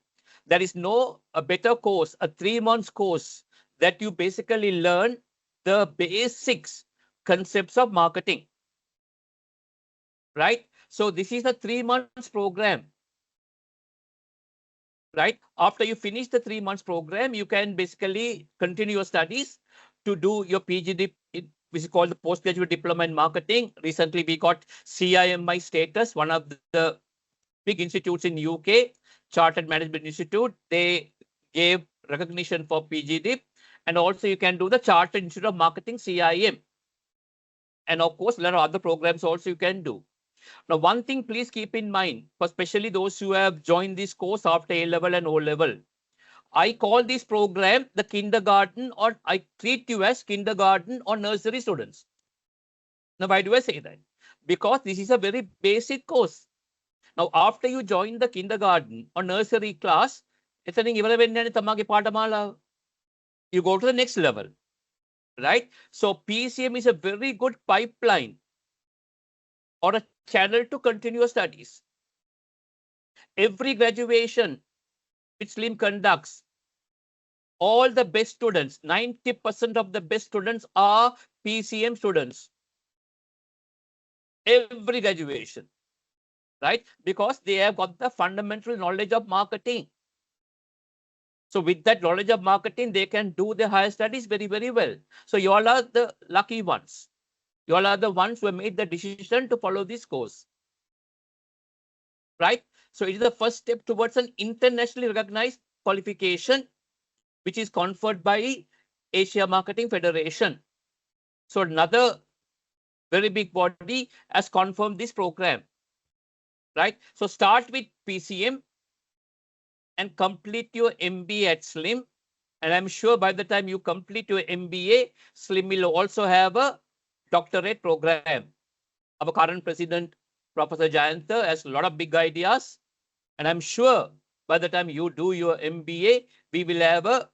There is no a better course, a 3-month course that you basically learn the basics concepts of marketing, right? So this is a 3-month program, right? After you finish the 3 months program, you can basically continue your studies to do your PGD, which is called the postgraduate diploma in marketing. Recently, we got CIMI status, one of the big institutes in UK, Chartered Management Institute. They gave recognition for PGD, and also you can do the Chartered Institute of Marketing, CIM. And of course, there are other programs also you can do. Now, one thing please keep in mind, for especially those who have joined this course after A level and O level, I call this program the kindergarten, or I treat you as kindergarten or nursery students. Now, why do I say that? Because this is a very basic course. Now, after you join the kindergarten or nursery class, you go to the next level, right? So PCM is a very good pipeline or a channel to continue your studies. Every graduation which Slim conducts, all the best students, 90% of the best students are PCM students. Every graduation, right? Because they have got the fundamental knowledge of marketing. So with that knowledge of marketing, they can do their higher studies very, very well. So you all are the lucky ones. You all are the ones who have made the decision to follow this course, right? So it is the first step towards an internationally recognized qualification, which is conferred by Asia Marketing Federation. So another very big body has confirmed this program, right? So start with PCM and complete your MBA at Slim. And I'm sure by the time you complete your MBA, Slim will also have a doctorate program. Our current president, Professor Jayanta, has a lot of big ideas. And I'm sure by the time you do your MBA, we will have a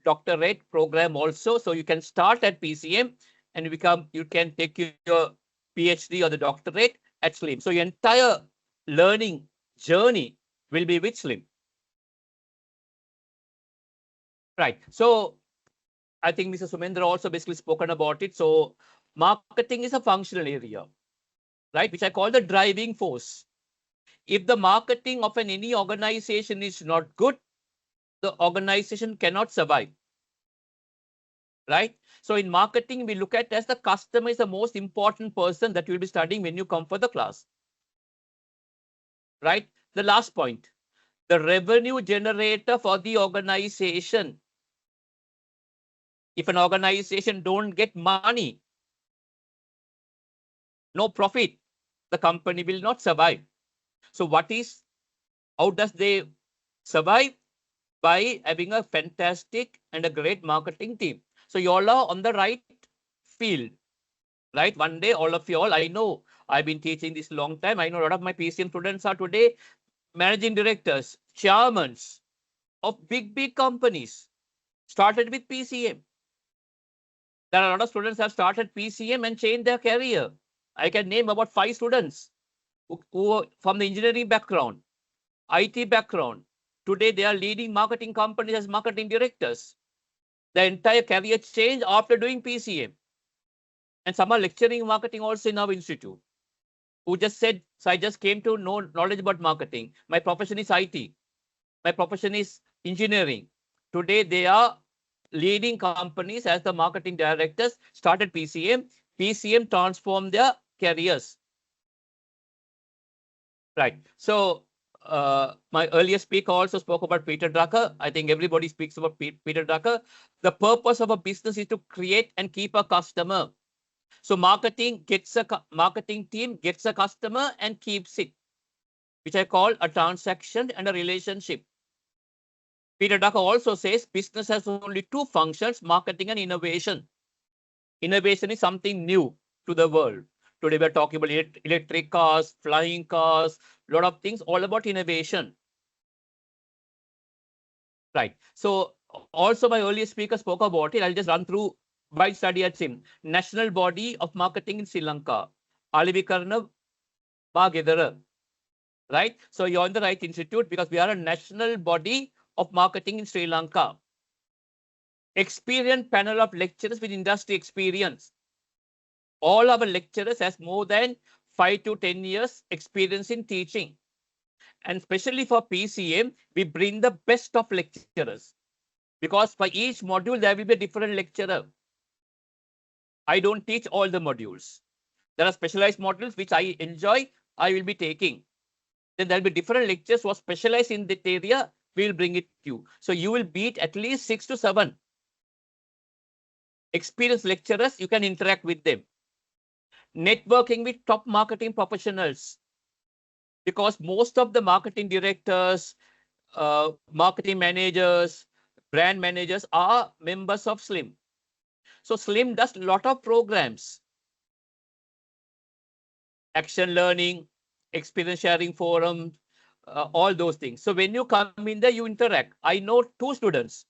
doctorate program also. So you can start at PCM and you can take your PhD or the doctorate at Slim. So your entire learning journey will be with Slim. Right. So I think Mr. Sumendra also basically spoken about it. So marketing is a functional area, right? Which I call the driving force. If the marketing of any organization is not good, the organization cannot survive, right? So in marketing, we look at as the customer is the most important person that you'll be studying when you come for the class, right? The last point, the revenue generator for the organization. If an organization don't get money, no profit, the company will not survive. So how does they survive? By having a fantastic and a great marketing team. So you all are on the right field, right? One day, all of you all, I know I've been teaching this long time. I know a lot of my PCM students are today managing directors, chairmen of big companies, started with PCM. There are a lot of students who have started PCM and changed their career. I can name about 5 students who are from the engineering background, IT background. Today, they are leading marketing companies as marketing directors. The entire career change after doing PCM. And some are lecturing marketing also in our institute, who just said, so I just came to know knowledge about marketing. My profession is IT. My profession is engineering. Today, they are leading companies as the marketing directors, started PCM. PCM transformed their careers. Right. So my earlier speaker also spoke about Peter Drucker. I think everybody speaks about Peter Drucker. The purpose of a business is to create and keep a customer. So marketing team gets a customer and keeps it, which I call a transaction and a relationship. Peter Drucker also says business has only 2 functions, marketing and innovation. Innovation is something new to the world. Today we're talking about electric cars, flying cars, a lot of things, all about innovation. Right. So also my earlier speaker spoke about it. I'll just run through by study at SIM. National Body of Marketing in Sri Lanka. Alivikarna Magedara. Right. So you're in the right institute because we are a national body of marketing in Sri Lanka. Experienced panel of lecturers with industry experience. All our lecturers has more than 5 to 10 years experience in teaching. And especially for PCM, we bring the best of lecturers. Because for each module, there will be a different lecturer. I don't teach all the modules. There are specialized modules which I enjoy, I will be taking. Then there will be different lectures who are specialized in that area, we will bring it to you. So you will beat at least 6 to 7 experienced lecturers, you can interact with them. Networking with top marketing professionals. Because most of the marketing directors, marketing managers, brand managers are members of SLIM. So SLIM does a lot of programs. Action learning, experience sharing forum, all those things. So when you come in there, you interact. I know 2 students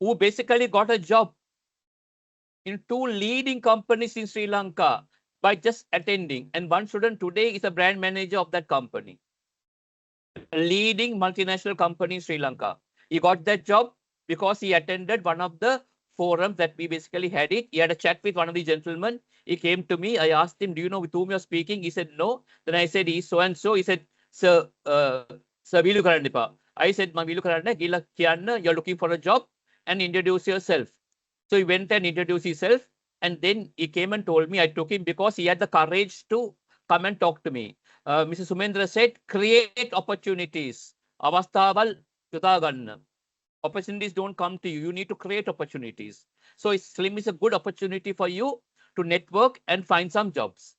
who basically got a job in 2 leading companies in Sri Lanka by just attending. And one student today is a brand manager of that company. leading multinational company in Sri Lanka. He got that job because he attended one of the forums that we basically had it. He had a chat with one of the gentlemen. He came to me. I asked him, do you know with whom you're speaking? He said, no. Then I said, he's so and so. He said, sir, Vilu Karandipa. I said, Ma Vilu Karanda, Gila Kianna, you're looking for a job and introduce yourself. So he went and introduced himself. And then he came and told me. I took him because he had the courage to come and talk to me. Mr. Sumendra said, create opportunities. Avasthaval yutha opportunities don't come to you. You need to create opportunities. So Slim is a good opportunity for you to network and find some jobs.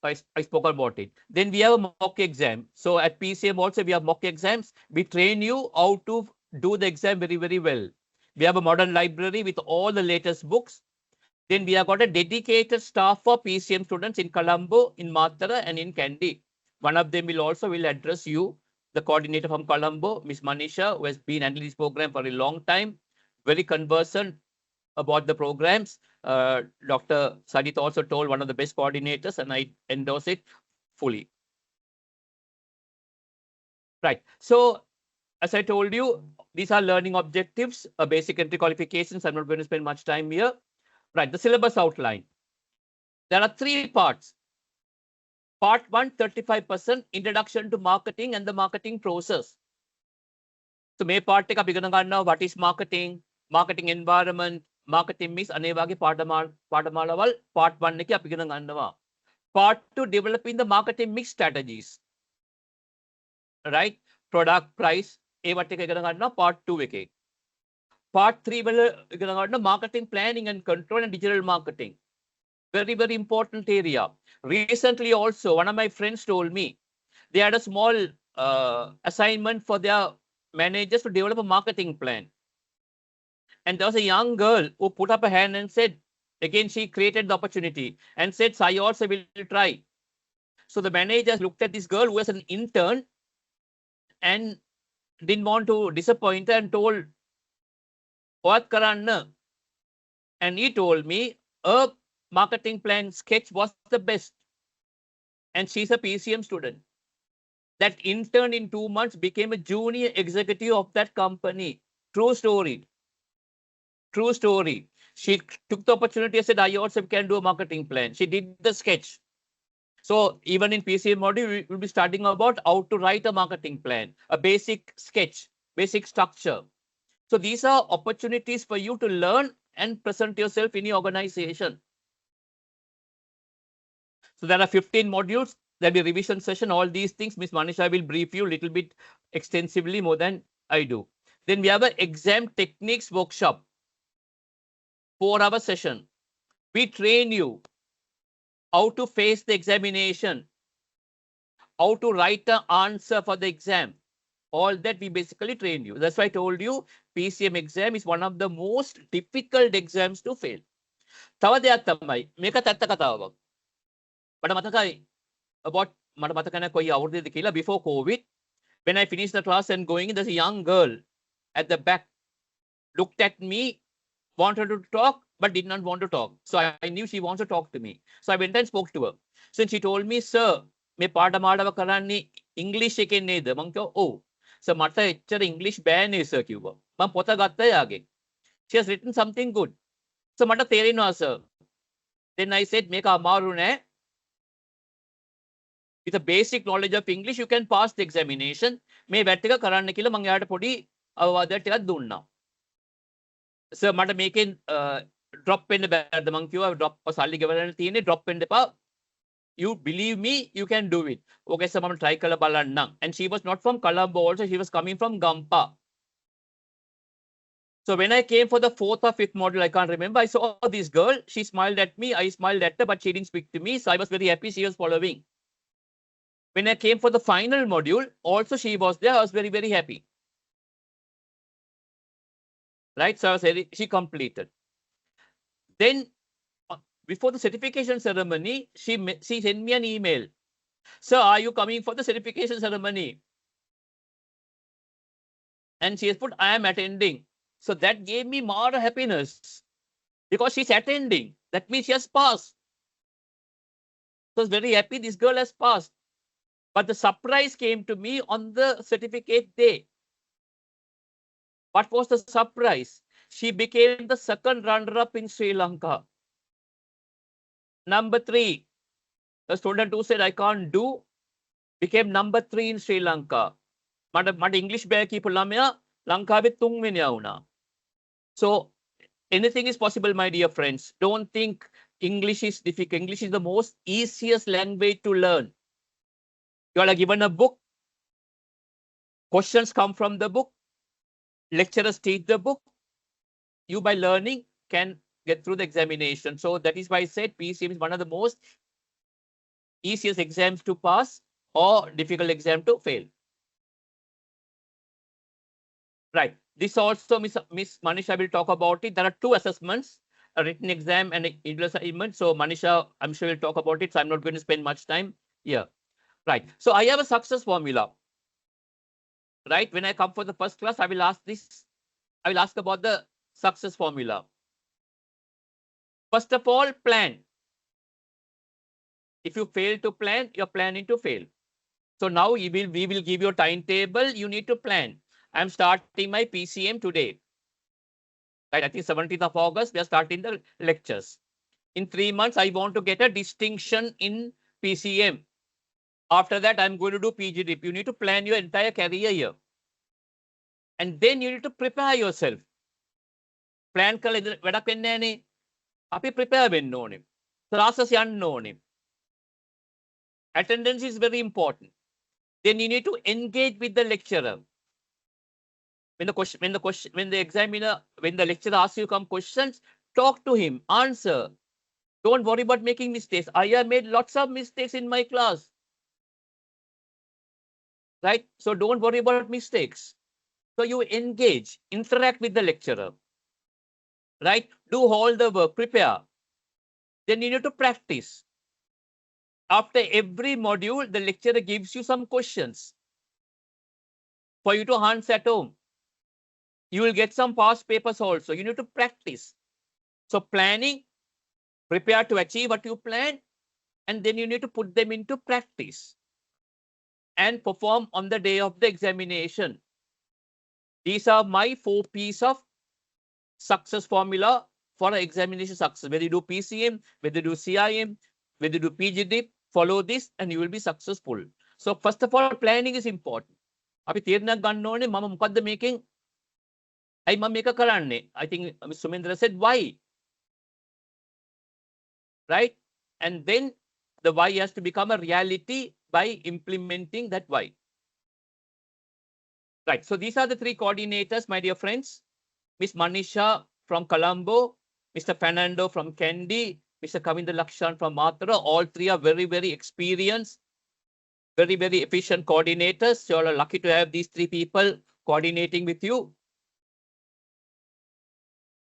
I spoke about it. Then we have a mock exam. So at PCM also we have mock exams. We train you how to do the exam very, very well. We have a modern library with all the latest books. Then we have got a dedicated staff for PCM students in Colombo, in Matara, and in Kandy. One of them will address you, the coordinator from Colombo, Miss Manisha, who has been handling this program for a long time, very conversant about the programs. Dr. Sadit also told one of the best coordinators, and I endorse it fully. Right. So, as I told you, these are learning objectives, basic entry qualifications. I'm not going to spend much time here. Right. The syllabus outline. There are 3 parts. Part 1, 35% introduction to marketing and the marketing process. So, මේ part එක අපි ඉගෙන ගන්නවා what is marketing, marketing environment, marketing mix අනේ වගේ පාඨමාලාවල් part 1 එකේ අපි ඉගෙන ගන්නවා. Part 2, developing the marketing mix strategies. Right? Product price ඒවට එක ඉගෙන ගන්නවා part 2 එකේ. Part 3 වල ඉගෙන ගන්නවා marketing planning and control and digital marketing. Very, very important area. Recently also, one of my friends told me they had a small assignment for their managers to develop a marketing plan. And there was a young girl who put up a hand and said, again, she created the opportunity and said, I also will try. So the managers looked at this girl who was an intern and didn't want to disappoint her and told, what karanna? And he told me, a marketing plan sketch was the best. And she's a PCM student. That intern in 2 months became a junior executive of that company. True story. True story. She took the opportunity and said, I also can do a marketing plan. She did the sketch. So even in PCM module, we will be studying about how to write a marketing plan, a basic sketch, basic structure. So these are opportunities for you to learn and present yourself in your organization. So there are 15 modules. There'll be revision session, all these things. Miss Manisha will brief you a little bit extensively more than I do. Then we have an exam techniques workshop, 4-hour session. We train you how to face the examination, how to write an answer for the exam. All that we basically train you. That's why I told you PCM exam is one of the most difficult exams to fail. තව දෙයක් තමයි මේක ඇත්ත කතාවක්. මට මතකයි about මට මතක නැහැ කොයි අවුරුද්දේද කියලා before COVID when I finished the class and going in, there's a young girl at the back looked at me, wanted to talk but did not want to talk. So I knew she wants to talk to me. So I went and spoke to her. So she told me, sir, මේ පාඩමාඩව කරන්නේ ඉංග්‍රීසි එකෙන් නේද? මම කිව්වා ඔව්. So මට එච්චර ඉංග්‍රීසි බෑ නේ sir කිව්වා. මම පොත ගත්තා යාගෙන්. She has written something good. So මට තේරෙනවා sir. Then I said මේක අමාරු නෑ. With a basic knowledge of English, you can pass the examination. මේ වැට් එක කරන්න කියලා මම එයාට පොඩි අවවාදයක් ටිකක් දුන්නා. Sir මට මේකෙන් drop වෙන්න බෑද? මම කිව්වා drop සල්ලි ගෙවන්න තියෙන්නේ drop වෙන්න එපා. You believe me, you can do it. Okay, sir, මම try කරලා බලන්නම්. And she was not from Colombo also, she was coming from Gampa. So when I came for the 4th or 5th module, I can't remember, I saw this girl, she smiled at me, I smiled at her, but she didn't speak to me. So I was very happy she was following. When I came for the final module, also she was there, I was very, very happy. Right, so I was very, she completed. Then before the certification ceremony, she sent me an email. Sir, are you coming for the certification ceremony? And she has put, I am attending. So that gave me more happiness because she's attending. That means she has passed. So I was very happy this girl has passed. But the surprise came to me on the certificate day. What was the surprise? She became the second runner-up in Sri Lanka. Number 3, the student who said I can't do became number 3 in Sri Lanka. මට English බෑ කියපු ළමයා ලංකාවේ 3 වෙනියා වුණා. So anything is possible, my dear friends. Don't think English is difficult. English is the most easiest language to learn. You are given a book. Questions come from the book. Lecturers teach the book. You, by learning, can get through the examination. So that is why I said PCM is one of the most easiest exams to pass or difficult exam to fail. Right. This also, Miss Manisha will talk about it. There are 2 assessments, a written exam and an individual assignment. So Manisha, I'm sure will talk about it. So I'm not going to spend much time here. Right. So I have a success formula. Right. When I come for the first class, I will ask this. I will ask about the success formula. First of all, plan. If you fail to plan, you're planning to fail. So now we will give you a timetable. You need to plan. I'm starting my PCM today. Right, I think 17th of August, we are starting the lectures. In 3 months, I want to get a distinction in PCM. After that, I'm going to do PGDIP. You need to plan your entire career here. And then you need to prepare yourself. Plan කළ වැඩක් වෙන්නේ නැහනේ. අපි prepare වෙන්න ඕනේ. Classes යන්න ඕනේ. Attendance is very important. Then you need to engage with the lecturer. When the examiner, when the lecturer asks you some questions, talk to him, answer. Don't worry about making mistakes. I have made lots of mistakes in my class. Right? So don't worry about mistakes. So you engage, interact with the lecturer. Right? Do all the work, prepare. Then you need to practice. After every module, the lecturer gives you some questions for you to answer at home. You will get some past papers also. You need to practice. So planning, prepare to achieve what you plan, and then you need to put them into practice and perform on the day of the examination. These are my 4 P's of success formula for examination success. Whether you do PCM, whether you do CIM, whether you do PGDIP, follow this and you will be successful. So first of all, planning is important. අපි තීරණයක් ගන්න ඕනේ මම මොකද්ද මේකෙන් ඇයි මම මේක කරන්නේ? I think Ms. Sumendra said why. Right? And then the why has to become a reality by implementing that why. Right. So these are the 3 coordinators, my dear friends. Miss Manisha from Colombo, Mr. Fernando from Kandy, Mr. Kavinda Lakshan from Mathura. All 3 are very, very experienced, very, very efficient coordinators. You all are lucky to have these 3 people coordinating with you.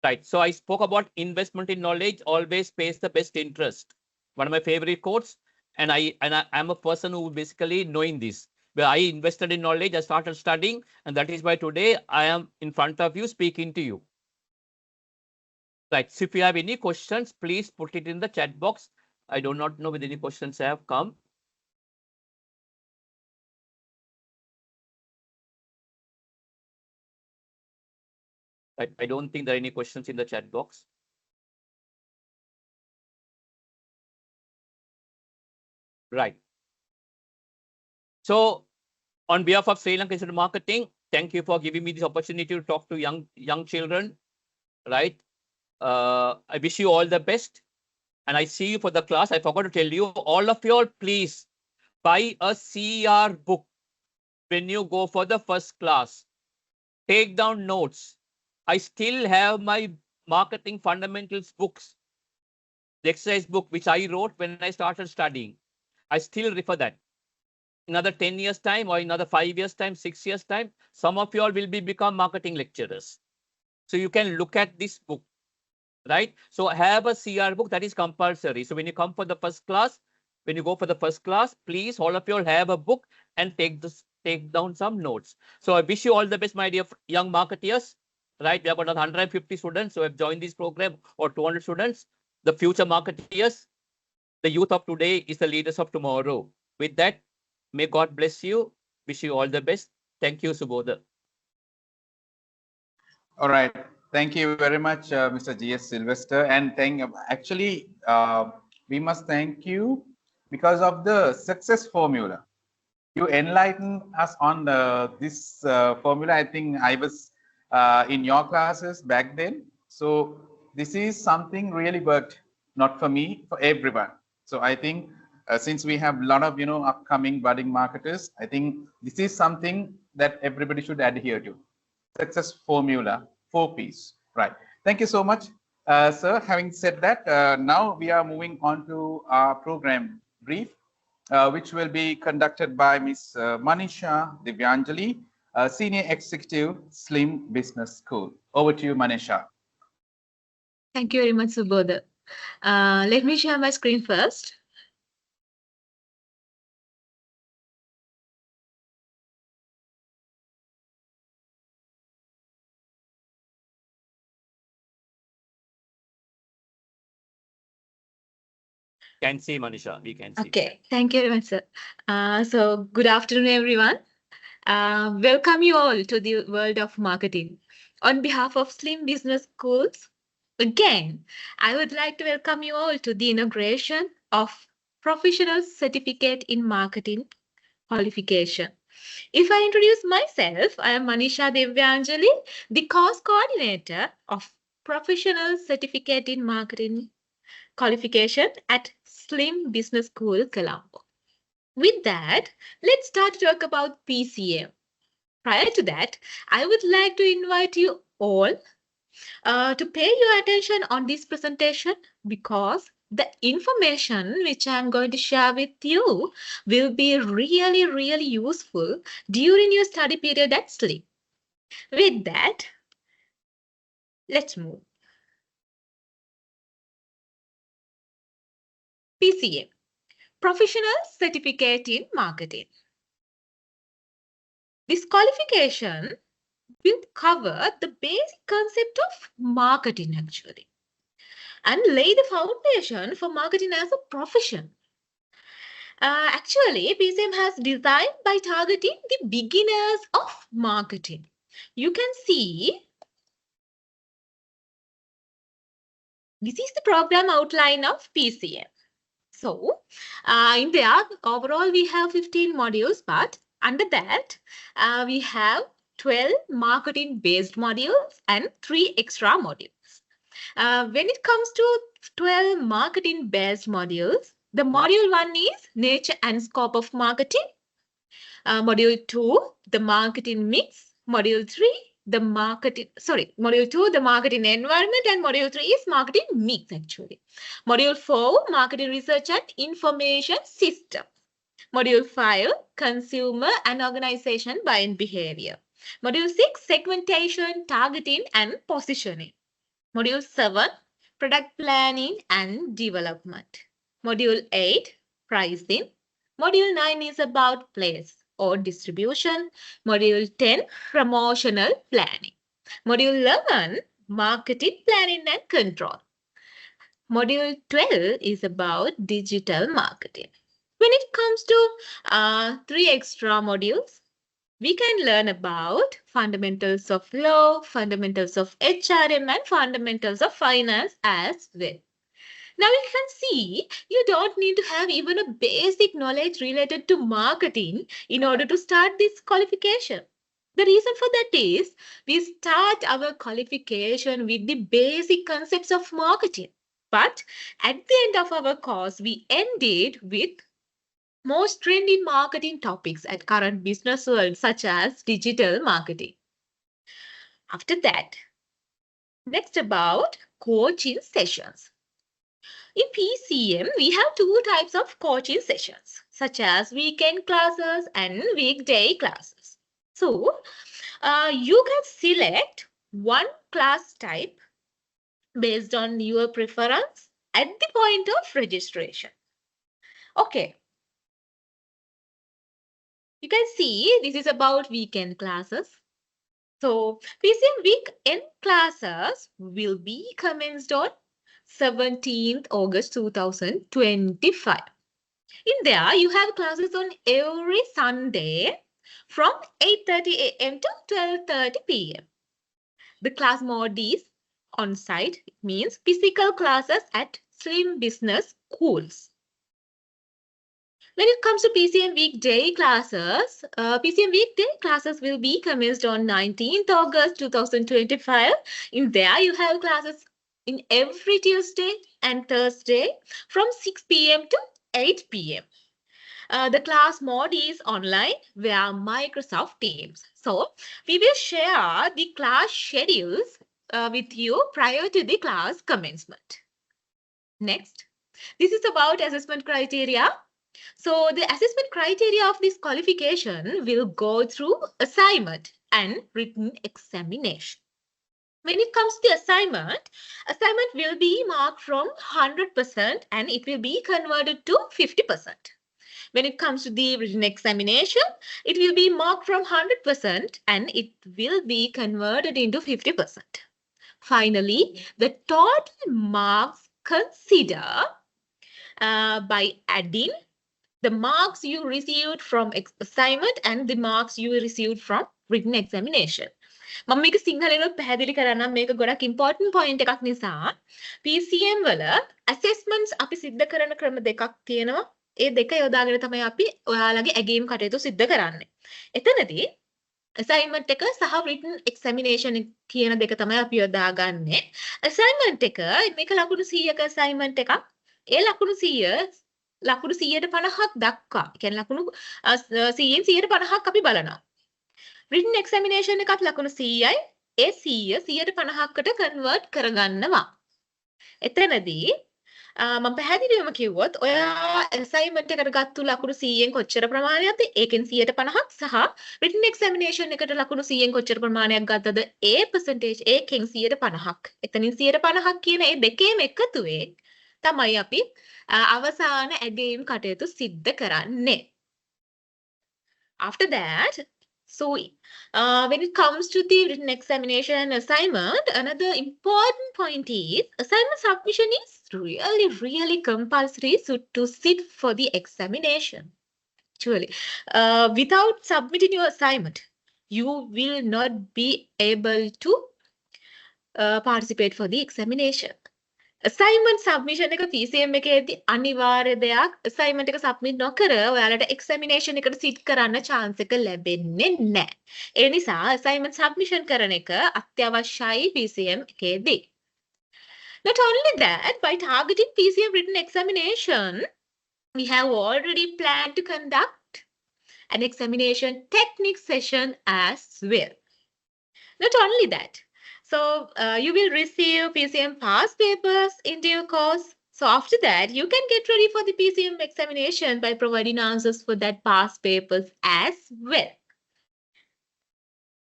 Right. So I spoke about investment in knowledge always pays the best interest. One of my favorite quotes. And I'm a person who basically knowing this. Where I invested in knowledge, I started studying, and that is why today I am in front of you speaking to you. Right. So if you have any questions, please put it in the chat box. I do not know whether any questions have come. I don't think there are any questions in the chat box. Right. So on behalf of Sri Lanka Institute of Marketing, thank you for giving me this opportunity to talk to young children. Right. I wish you all the best. And I see you for the class. I forgot to tell you, all of you all, please buy a CR book when you go for the first class. Take down notes. I still have my marketing fundamentals books, the exercise book, which I wrote when I started studying. I still refer that. Another 10 years time or another 5 years time, 6 years time, some of you all will become marketing lecturers. So you can look at this book, right? So have a CR book that is compulsory. So when you come for the first class, when you go for the first class, please, all of you all have a book and take down some notes. So I wish you all the best, my dear young marketeers. Right, we have got 150 students who have joined this program, or 200 students, the future marketeers. The youth of today is the leaders of tomorrow. With that, May God bless you. Wish you all the best. Thank you, Subodha. All right. Thank you very much, Mr. G.S. Sylvester. And actually, we must thank you because of the success formula. You enlighten us on this formula. I think I was in your classes back then. So this is something really worked, not for me, for everyone. So I think since we have a lot of upcoming budding marketers, I think this is something that everybody should adhere to. Success formula, 4 Ps. Right. Thank you so much, sir. Having said that, now we are moving on to our program brief, which will be conducted by Ms. Manisha Divyanjali, Senior Executive, Slim Business School. Over to you, Manisha. Thank you very much, Subodha. Let me share my screen first. Can see, Manisha. We can see. Okay, thank you very much, sir. So good afternoon, everyone. Welcome you all to the world of marketing. On behalf of Slim Business Schools, again, I would like to welcome you all to the inauguration of Professional Certificate in Marketing qualification. If I introduce myself, I am Manisha Devyanjali, the course coordinator of Professional Certificate in Marketing qualification at Slim Business School, Colombo. With that, let's start to talk about PCM. Prior to that, I would like to invite you all to pay your attention on this presentation because the information which I'm going to share with you will be really useful during your study period at Slim. With that, let's move. PCM, Professional Certificate in Marketing. This qualification will cover the basic concept of marketing actually and lay the foundation for marketing as a profession. Actually, PCM has designed by targeting the beginners of marketing. You can see this is the program outline of PCM. So, in there, overall we have 15 modules, but under that, we have 12 marketing-based modules and 3 extra modules. When it comes to 12 marketing-based modules, the module 1 is nature and scope of marketing. Module 2, the marketing mix. Module 3, module 2, the marketing environment, and module 3 is marketing mix actually. Module 4, marketing research and information system. Module 5, consumer and organization buying behavior. Module 6, segmentation, targeting and positioning. Module 7, product planning and development. Module 8, pricing. Module 9 is about place or distribution. Module 10, promotional planning. Module 11, marketing planning and control. Module 12 is about digital marketing. When it comes to 3 extra modules, we can learn about fundamentals of law, fundamentals of HRM, and fundamentals of finance as well. Now you can see you don't need to have even a basic knowledge related to marketing in order to start this qualification. The reason for that is we start our qualification with the basic concepts of marketing. But at the end of our course, we ended with most trending marketing topics at current business world, such as digital marketing. After that, next about coaching sessions. In PCM, we have 2 types of coaching sessions, such as weekend classes and weekday classes. So, you can select one class type based on your preference at the point of registration. Okay. You can see this is about weekend classes. So, PCM weekend classes will be commenced on 17th August 2025. In there, you have classes on every Sunday from 8:30 a.m. to 12:30 p.m. The class mode is on-site. It means physical classes at Slim Business Schools. When it comes to PCM weekday classes, PCM weekday classes will be commenced on 19th August 2025. In there, you have classes in every Tuesday and Thursday from 6 p.m. to 8 p.m. The class mode is online via Microsoft Teams. So we will share the class schedules with you prior to the class commencement. Next, this is about assessment criteria. So the assessment criteria of this qualification will go through assignment and written examination. When it comes to the assignment will be marked from 100% and it will be converted to 50%. When it comes to the written examination, it will be marked from 100% and it will be converted into 50%. Finally, the total marks consider by adding the marks you received from assignment and the marks you received from written examination. මම මේක සිංහලෙන් පැහැදිලි කරන්නම් මේක ගොඩක් important point එකක් නිසා PCM වල assessments අපි සිද්ධ කරන ක්‍රම දෙකක් තියෙනවා. ඒ දෙක යොදාගෙන තමයි අපි ඔයාලගේ ඇගීම් කටයුතු සිද්ධ කරන්නේ. එතනදී assignment එක සහ written examination කියන දෙක තමයි අපි යොදාගන්නේ. assignment එක මේක ලකුණු 100ක assignment එකක්. ඒ ලකුණු 150ක් දක්වා. කියන්නේ ලකුණු 100න් 150ක් අපි බලනවා. written examination එකත් ලකුණු 100යි. ඒ 100 150කට convert කරගන්නවා. එතනදී මම පැහැදිලිවම කිව්වොත් ඔයා assignment එකට ගත්තු ලකුණු 100න් කොච්චර ප්‍රමාණයක්ද ඒකෙන් 150ක් සහ written examination එකට ලකුණු 100න් කොච්චර ප්‍රමාණයක් ගත්තද ඒ percentage ඒකෙන් 150ක්. එතනින් 150ක් කියන ඒ දෙකේම එකතුවේ තමයි අපි අවසාන ඇගීම් කටයුතු සිද්ධ කරන්නේ. After that, so when it comes to the written examination and assignment, another important point is assignment submission is really compulsory to sit for the examination. Actually, without submitting your assignment, you will not be able to participate for the examination. Assignment submission එක PCM එකේදී අනිවාර්ය දෙයක්. assignment එක submit නොකර ඔයාලට examination එකට sit කරන්න chance එක ලැබෙන්නේ නැහැ. ඒ නිසා assignment submission කරන එක අත්‍යවශ්‍යයි PCM එකේදී. Not only that, by targeting PCM written examination, we have already planned to conduct an examination technique session as well. Not only that, so you will receive PCM past papers in due course. So after that, you can get ready for the PCM examination by providing answers for that past papers as well.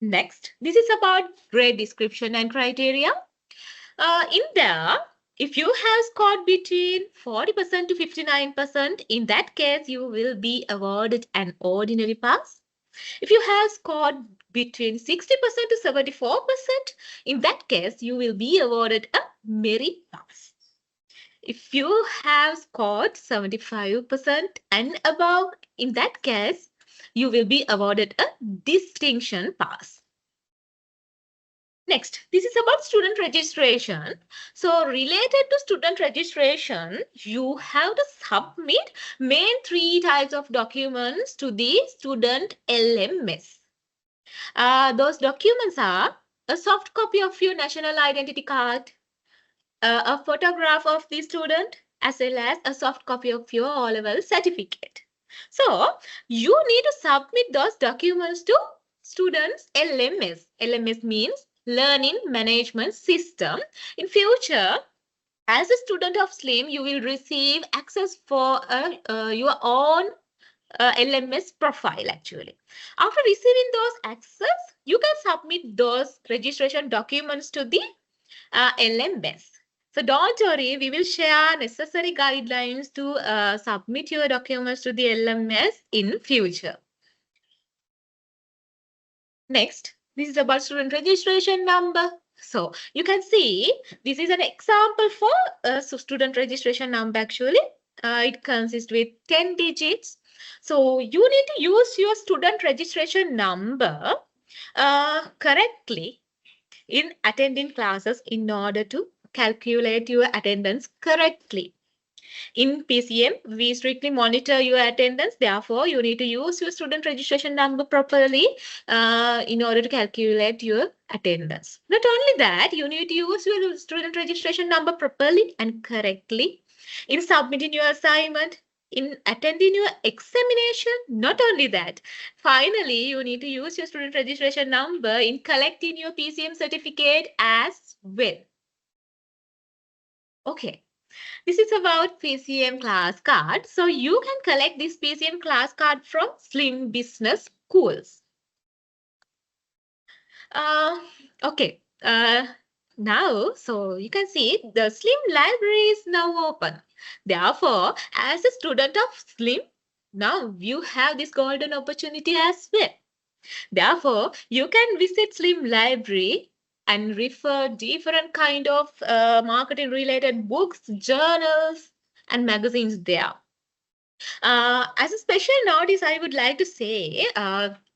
Next, this is about grade description and criteria. In there, if you have scored between 40% to 59%, in that case, you will be awarded an ordinary pass. If you have scored between 60% to 74%, in that case, you will be awarded a merit pass. If you have scored 75% and above, in that case, you will be awarded a distinction pass. Next, this is about student registration. So related to student registration, you have to submit main 3 types of documents to the student LMS. Those documents are a soft copy of your national identity card, a photograph of the student, as well as a soft copy of your O-level certificate. So you need to submit those documents to students LMS. LMS means Learning Management System. In future, as a student of SLIM, you will receive access for your own LMS profile actually. After receiving those access, you can submit those registration documents to the LMS. So don't worry, we will share necessary guidelines to submit your documents to the LMS in future. Next, this is about student registration number. So you can see this is an example for student registration number actually. It consists with 10 digits. So you need to use your student registration number correctly in attending classes in order to calculate your attendance correctly. In PCM, we strictly monitor your attendance. Therefore, you need to use your student registration number properly in order to calculate your attendance. Not only that, you need to use your student registration number properly and correctly in submitting your assignment, in attending your examination. Not only that, finally, you need to use your student registration number in collecting your PCM certificate as well. Okay. This is about PCM class card. So you can collect this PCM class card from Slim Business Schools. Okay. Now, so you can see the Slim library is now open. Therefore, as a student of Slim, now you have this golden opportunity as well. Therefore, you can visit Slim library and refer different kind of marketing related books, journals, and magazines there. As a special notice, I would like to say,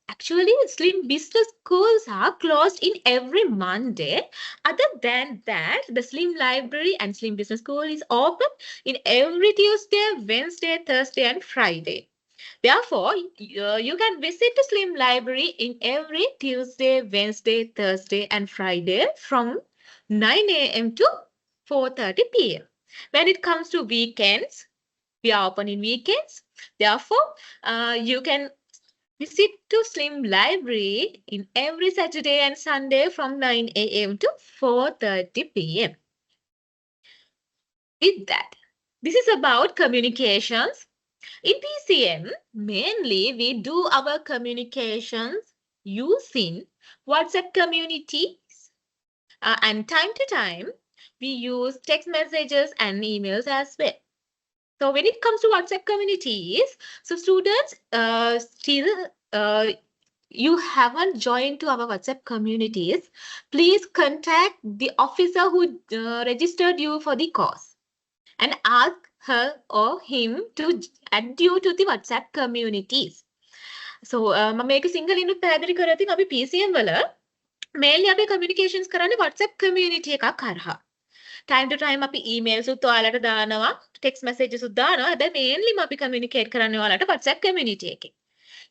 actually, Slim business schools are closed in every Monday. Other than that, the Slim library and Slim business school is open in every Tuesday, Wednesday, Thursday, and Friday. Therefore, you can visit the Slim library in every Tuesday, Wednesday, Thursday, and Friday from 9 a.m. to 4:30 p.m. When it comes to weekends, we are open in weekends. Therefore, you can visit to Slim library in every Saturday and Sunday from 9 a.m. to 4:30 p.m. With that, this is about communications. In PCM, mainly we do our communications using WhatsApp communities. And time to time, we use text messages and emails as well. So when it comes to WhatsApp communities, so students still you haven't joined to our WhatsApp communities, please contact the officer who registered you for the course and ask her or him to add you to the WhatsApp communities. So මම මේක සිංහලෙන් පැහැදිලි කරලා තියෙනවා. අපි PCM වල mainly අපි communications කරන්නේ WhatsApp community එකක් කරහා. Time to time අපි emails උත් ඔයාලට දානවා, text messages උත් දානවා. හැබැයි mainly අපි communicate කරන්නේ ඔයාලට WhatsApp community එකේ.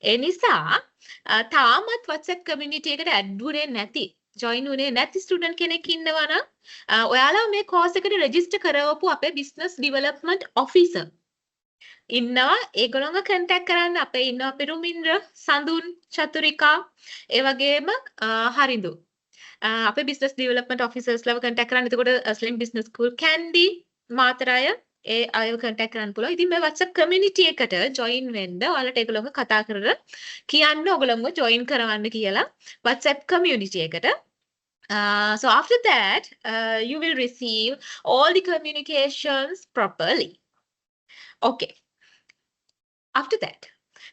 ඒ නිසා තාමත් WhatsApp community එකට add වුනේ නැති, join වුනේ නැති student කෙනෙක් ඉන්නවා නම් ඔයාලා මේ course එකට register කරවපු අපේ business development officer ඉන්නවා. ඒගොල්ලන්ව contact කරන්න. අපේ ඉන්නවා අපේ රුමින්ද්‍ර, සඳුන්, චතුරිකා, ඒ වගේම හරිඳු. අපේ business development officers ලව contact කරන්න. එතකොට Slim Business School Candy, මාතරය ඒ අයව contact කරන්න පුළුවන්. ඉතින් මේ WhatsApp community එකට join වෙන්න ඔයාලට ඒගොල්ලන්ව කතා කරලා කියන්න ඔයගොල්ලන්ව join කරවන්න කියලා WhatsApp community එකට. So after that, you will receive all the communications properly. Okay. After that,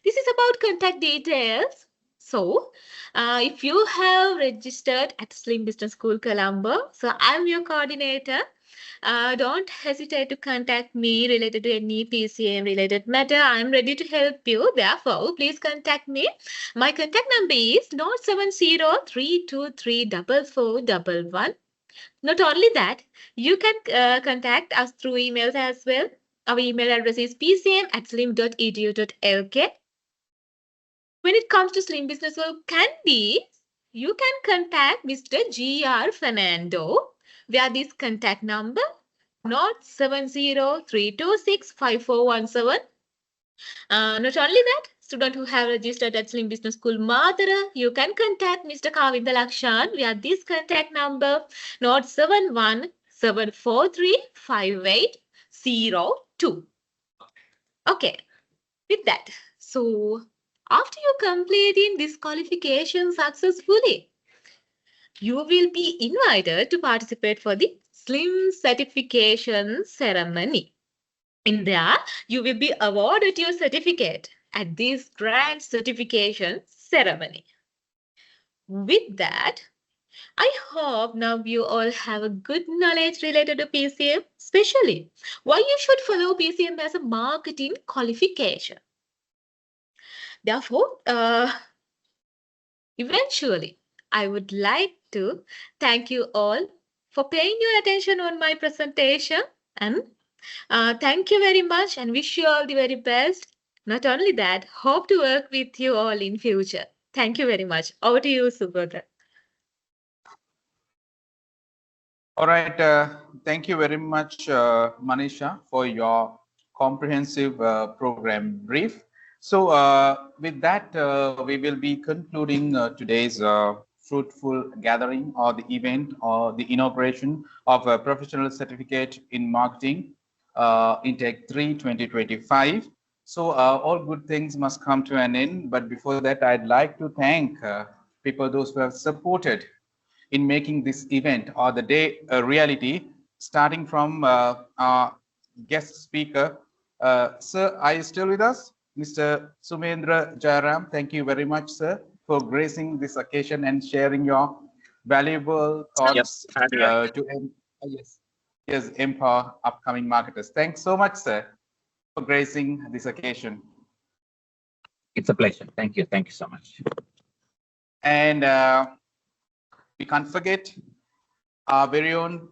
this is about contact details. So, if you have registered at Slim Business School Colombo, so I'm your coordinator. Don't hesitate to contact me related to any PCM related matter. I'm ready to help you. Therefore, please contact me. My contact number is 070-323-4411. Not only that, you can contact us through emails as well. Our email address is pcm@slim.edu.lk. When it comes to Slim Business School Candy, you can contact Mr. G.R. Fernando via this contact number 070-326-5417. Not only that, students who have registered at Slim Business School Madara, you can contact Mr. Kavinda Lakshan via this contact number 071-743-5802. Okay, with that, so after you completing this qualification successfully, you will be invited to participate for the Slim certification ceremony. In there, you will be awarded your certificate at this grand certification ceremony. With that, I hope now you all have a good knowledge related to PCM, especially why you should follow PCM as a marketing qualification. Therefore, eventually, I would like to thank you all for paying your attention on my presentation and thank you very much and wish you all the very best. Not only that, hope to work with you all in future. Thank you very much. Over to you, Subodha. All right. Thank you very much, Manisha, for your comprehensive program brief. So with that, we will be concluding today's fruitful gathering or the event or the inauguration of a professional certificate in marketing intake 3 2025. So all good things must come to an end. But before that, I'd like to thank people, those who have supported in making this event or the day a reality, starting from our guest speaker. Sir, are you still with us? Mr. Sumendra Jayaram, thank you very much, sir, for gracing this occasion and sharing your valuable thoughts yes, empower upcoming marketers. Thanks so much, sir, for gracing this occasion. It's a pleasure. Thank you. Thank you so much. And we can't forget our very own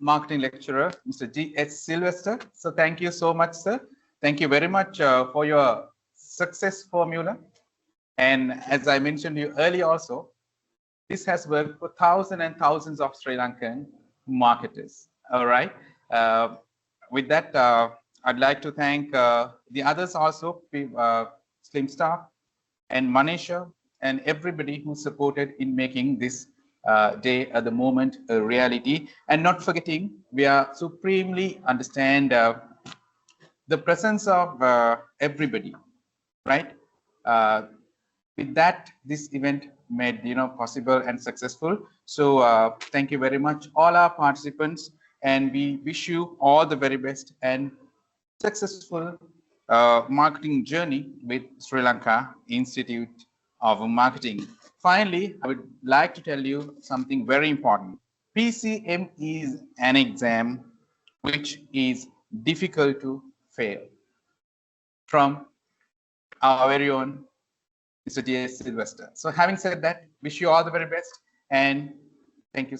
marketing lecturer, Mr. G.S. Sylvester. So thank you so much, sir. Thank you very much for your success formula. And as I mentioned you earlier also, this has worked for thousands and thousands of Sri Lankan marketers. All right. With that, I'd like to thank the others also, Slim Staff and Manisha and everybody who supported in making this day at the moment a reality. And not forgetting, we are supremely understand the presence of everybody, right? With that, this event made possible and successful. So thank you very much, all our participants, and we wish you all the very best and successful marketing journey with Sri Lanka Institute of Marketing. Finally, I would like to tell you something very important. PCM is an exam which is difficult to fail. From our very own Mr. J.S. Sylvester. So having said that, wish you all the very best and thank you.